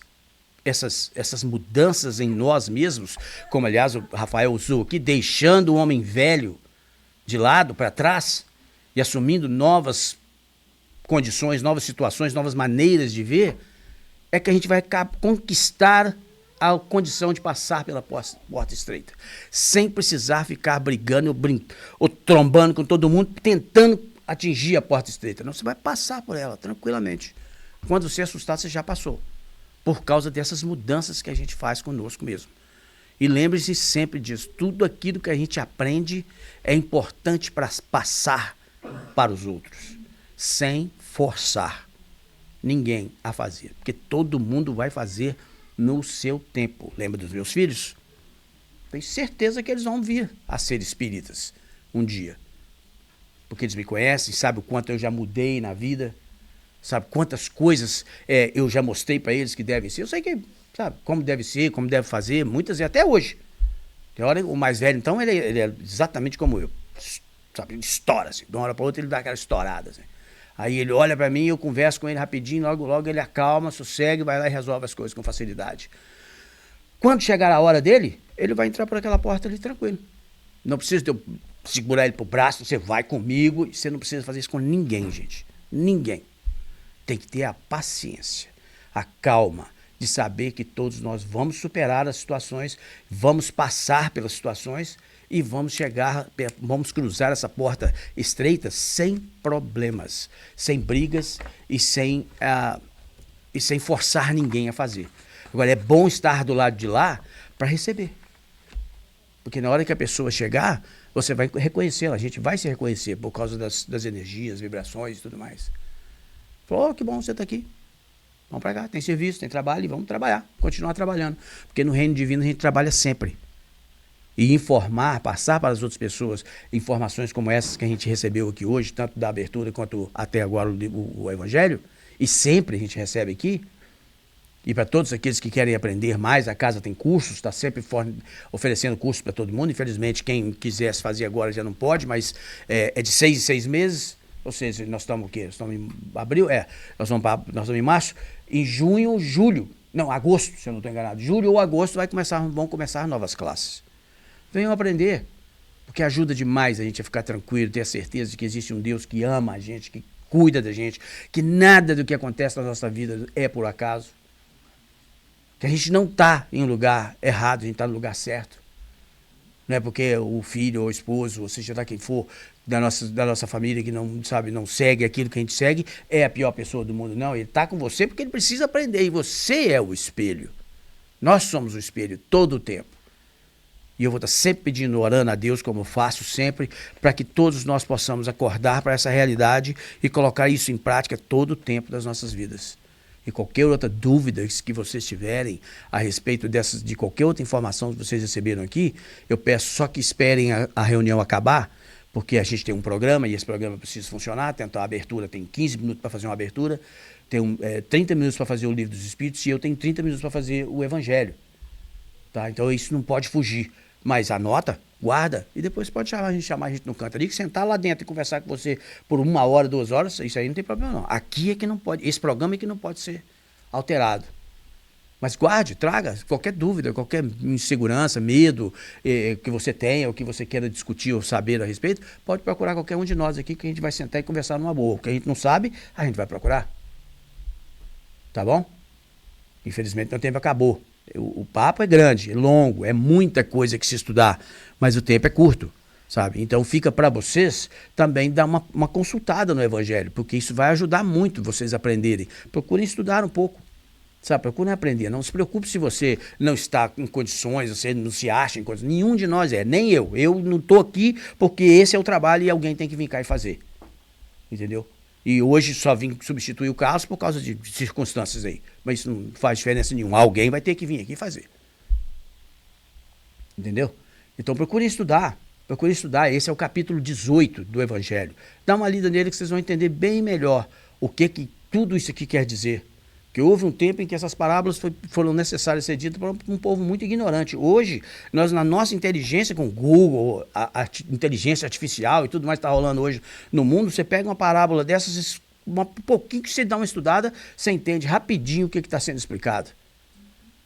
mudanças em nós mesmos, como aliás o Rafael usou aqui, deixando o homem velho de lado, para trás, e assumindo novas condições, novas situações, novas maneiras de ver, é que a gente vai conquistar a condição de passar pela porta estreita, sem precisar ficar brigando ou trombando com todo mundo, tentando atingir a porta estreita. Não, você vai passar por ela tranquilamente. Quando você assustar, você já passou. Por causa dessas mudanças que a gente faz conosco mesmo. E lembre-se sempre disso. Tudo aquilo que a gente aprende é importante para passar para os outros, sem forçar ninguém a fazer. Porque todo mundo vai fazer no seu tempo. Lembra dos meus filhos? Tenho certeza que eles vão vir a ser espíritas um dia. Porque eles me conhecem, sabem o quanto eu já mudei na vida. Sabe quantas coisas eu já mostrei para eles que devem ser. Eu sei que, sabe, como deve ser, como deve fazer, muitas e até hoje. Tem hora, o mais velho, então, ele é exatamente como eu. Sabe, ele estoura, assim. De uma hora para outra ele dá aquela estourada, assim. Aí ele olha para mim, eu converso com ele rapidinho, logo ele acalma, sossega, vai lá e resolve as coisas com facilidade. Quando chegar a hora dele, ele vai entrar por aquela porta ali tranquilo. Não precisa de eu segurar ele pro braço, você vai comigo, você não precisa fazer isso com ninguém, gente. Ninguém. Tem que ter a paciência, a calma de saber que todos nós vamos superar as situações, vamos passar pelas situações e vamos cruzar essa porta estreita sem problemas, sem brigas e sem forçar ninguém a fazer. Agora, é bom estar do lado de lá para receber. Porque na hora que a pessoa chegar, você vai reconhecê-la, a gente vai se reconhecer por causa das energias, vibrações e tudo mais. Falou, que bom você está aqui. Vamos para cá, tem serviço, tem trabalho e vamos trabalhar, continuar trabalhando. Porque no reino divino a gente trabalha sempre. E informar, passar para as outras pessoas informações como essas que a gente recebeu aqui hoje, tanto da abertura quanto até agora o Evangelho, e sempre a gente recebe aqui, e para todos aqueles que querem aprender mais, a casa tem cursos, está sempre oferecendo cursos para todo mundo. Infelizmente, quem quisesse fazer agora já não pode, mas é de 6 em 6 meses. Ou seja, nós estamos o quê? Nós estamos em abril? Nós estamos em março. Em junho, julho, não, agosto, se eu não estou enganado. Julho ou agosto vão começar novas classes. Venham aprender, porque ajuda demais a gente a ficar tranquilo, ter a certeza de que existe um Deus que ama a gente, que cuida da gente, que nada do que acontece na nossa vida é por acaso. Que a gente não está em um lugar errado, a gente está no lugar certo. Não é porque o filho ou o esposo, ou seja lá quem for, da nossa família que não segue aquilo que a gente segue, é a pior pessoa do mundo. Não, ele está com você porque ele precisa aprender. E você é o espelho. Nós somos o espelho todo o tempo. E eu vou estar sempre pedindo, orando a Deus, como eu faço sempre, para que todos nós possamos acordar para essa realidade e colocar isso em prática todo o tempo das nossas vidas. E qualquer outra dúvida que vocês tiverem a respeito de qualquer outra informação que vocês receberam aqui, eu peço só que esperem a reunião acabar, porque a gente tem um programa e esse programa precisa funcionar. Tentar a abertura, tem 15 minutos para fazer uma abertura, tem 30 minutos para fazer o Livro dos Espíritos e eu tenho 30 minutos para fazer o Evangelho. Tá? Então isso não pode fugir. Mas anota, guarda, e depois pode chamar a gente no canto ali, sentar lá dentro e conversar com você por 1 hora, 2 horas, isso aí não tem problema não. Aqui é que não pode, esse programa é que não pode ser alterado. Mas guarde, traga qualquer dúvida, qualquer insegurança, medo que você tenha, ou que você queira discutir ou saber a respeito, pode procurar qualquer um de nós aqui que a gente vai sentar e conversar numa boa. O que a gente não sabe, a gente vai procurar. Tá bom? Infelizmente meu tempo acabou. O papo é grande, é longo, é muita coisa que se estudar, mas o tempo é curto, sabe? Então fica para vocês também dar uma consultada no Evangelho, porque isso vai ajudar muito vocês a aprenderem. Procurem estudar um pouco, sabe? Procurem aprender. Não se preocupe se você não está em condições, você não se acha em condições. Nenhum de nós nem eu. Eu não estou aqui porque esse é o trabalho e alguém tem que vir cá e fazer. Entendeu? E hoje só vim substituir o Carlos por causa de circunstâncias aí. Mas isso não faz diferença nenhuma. Alguém vai ter que vir aqui e fazer. Entendeu? Então procurem estudar. Procurem estudar. Esse é o capítulo 18 do Evangelho. Dá uma lida nele que vocês vão entender bem melhor o que tudo isso aqui quer dizer. Porque houve um tempo em que essas parábolas foram necessárias ser ditas para um povo muito ignorante. Hoje, nós, na nossa inteligência com o Google, a inteligência artificial e tudo mais que está rolando hoje no mundo, você pega uma parábola dessas, um pouquinho que você dá uma estudada, você entende rapidinho o que está sendo explicado.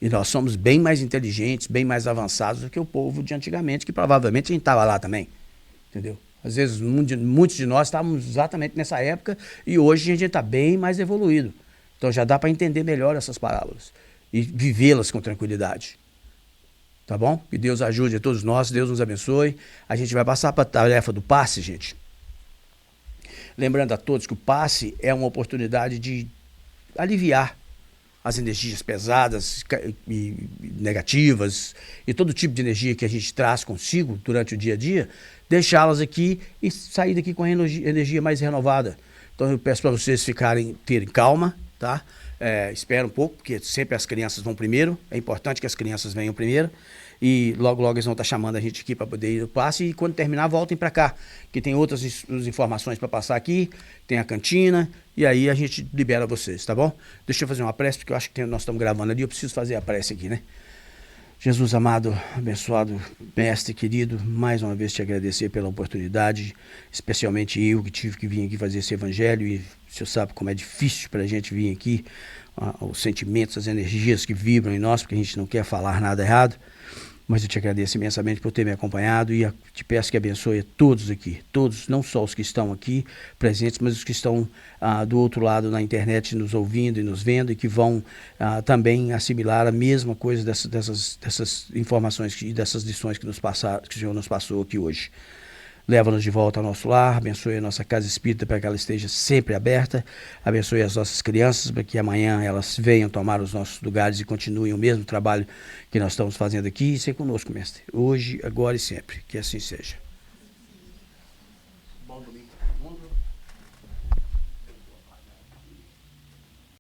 E nós somos bem mais inteligentes, bem mais avançados do que o povo de antigamente, que provavelmente a gente estava lá também. Entendeu? Às vezes, muitos de nós estávamos exatamente nessa época e hoje a gente está bem mais evoluído. Então já dá para entender melhor essas parábolas e vivê-las com tranquilidade. Tá bom? Que Deus ajude a todos nós, Deus nos abençoe. A gente vai passar para a tarefa do passe, gente. Lembrando a todos que o passe é uma oportunidade de aliviar as energias pesadas e negativas e todo tipo de energia que a gente traz consigo durante o dia a dia, deixá-las aqui e sair daqui com a energia mais renovada. Então eu peço para vocês terem calma, tá? Espera um pouco, porque sempre as crianças vão primeiro, é importante que as crianças venham primeiro, e logo eles vão estar chamando a gente aqui para poder ir ao passe, e quando terminar voltem para cá, que tem outras informações para passar aqui, tem a cantina, e aí a gente libera vocês, tá bom? Deixa eu fazer uma prece, porque eu acho que nós estamos gravando ali, eu preciso fazer a prece aqui, né? Jesus amado, abençoado, mestre querido, mais uma vez te agradecer pela oportunidade, especialmente eu que tive que vir aqui fazer esse evangelho, e o senhor sabe como é difícil para a gente vir aqui, os sentimentos, as energias que vibram em nós, porque a gente não quer falar nada errado. Mas eu te agradeço imensamente por ter me acompanhado e te peço que abençoe a todos aqui, todos, não só os que estão aqui presentes, mas os que estão do outro lado na internet nos ouvindo e nos vendo e que vão também assimilar a mesma coisa dessas informações e dessas lições que o Senhor nos passou aqui hoje. Leva-nos de volta ao nosso lar, abençoe a nossa casa espírita para que ela esteja sempre aberta, abençoe as nossas crianças para que amanhã elas venham tomar os nossos lugares e continuem o mesmo trabalho que nós estamos fazendo aqui e ser conosco, mestre, hoje, agora e sempre, que assim seja.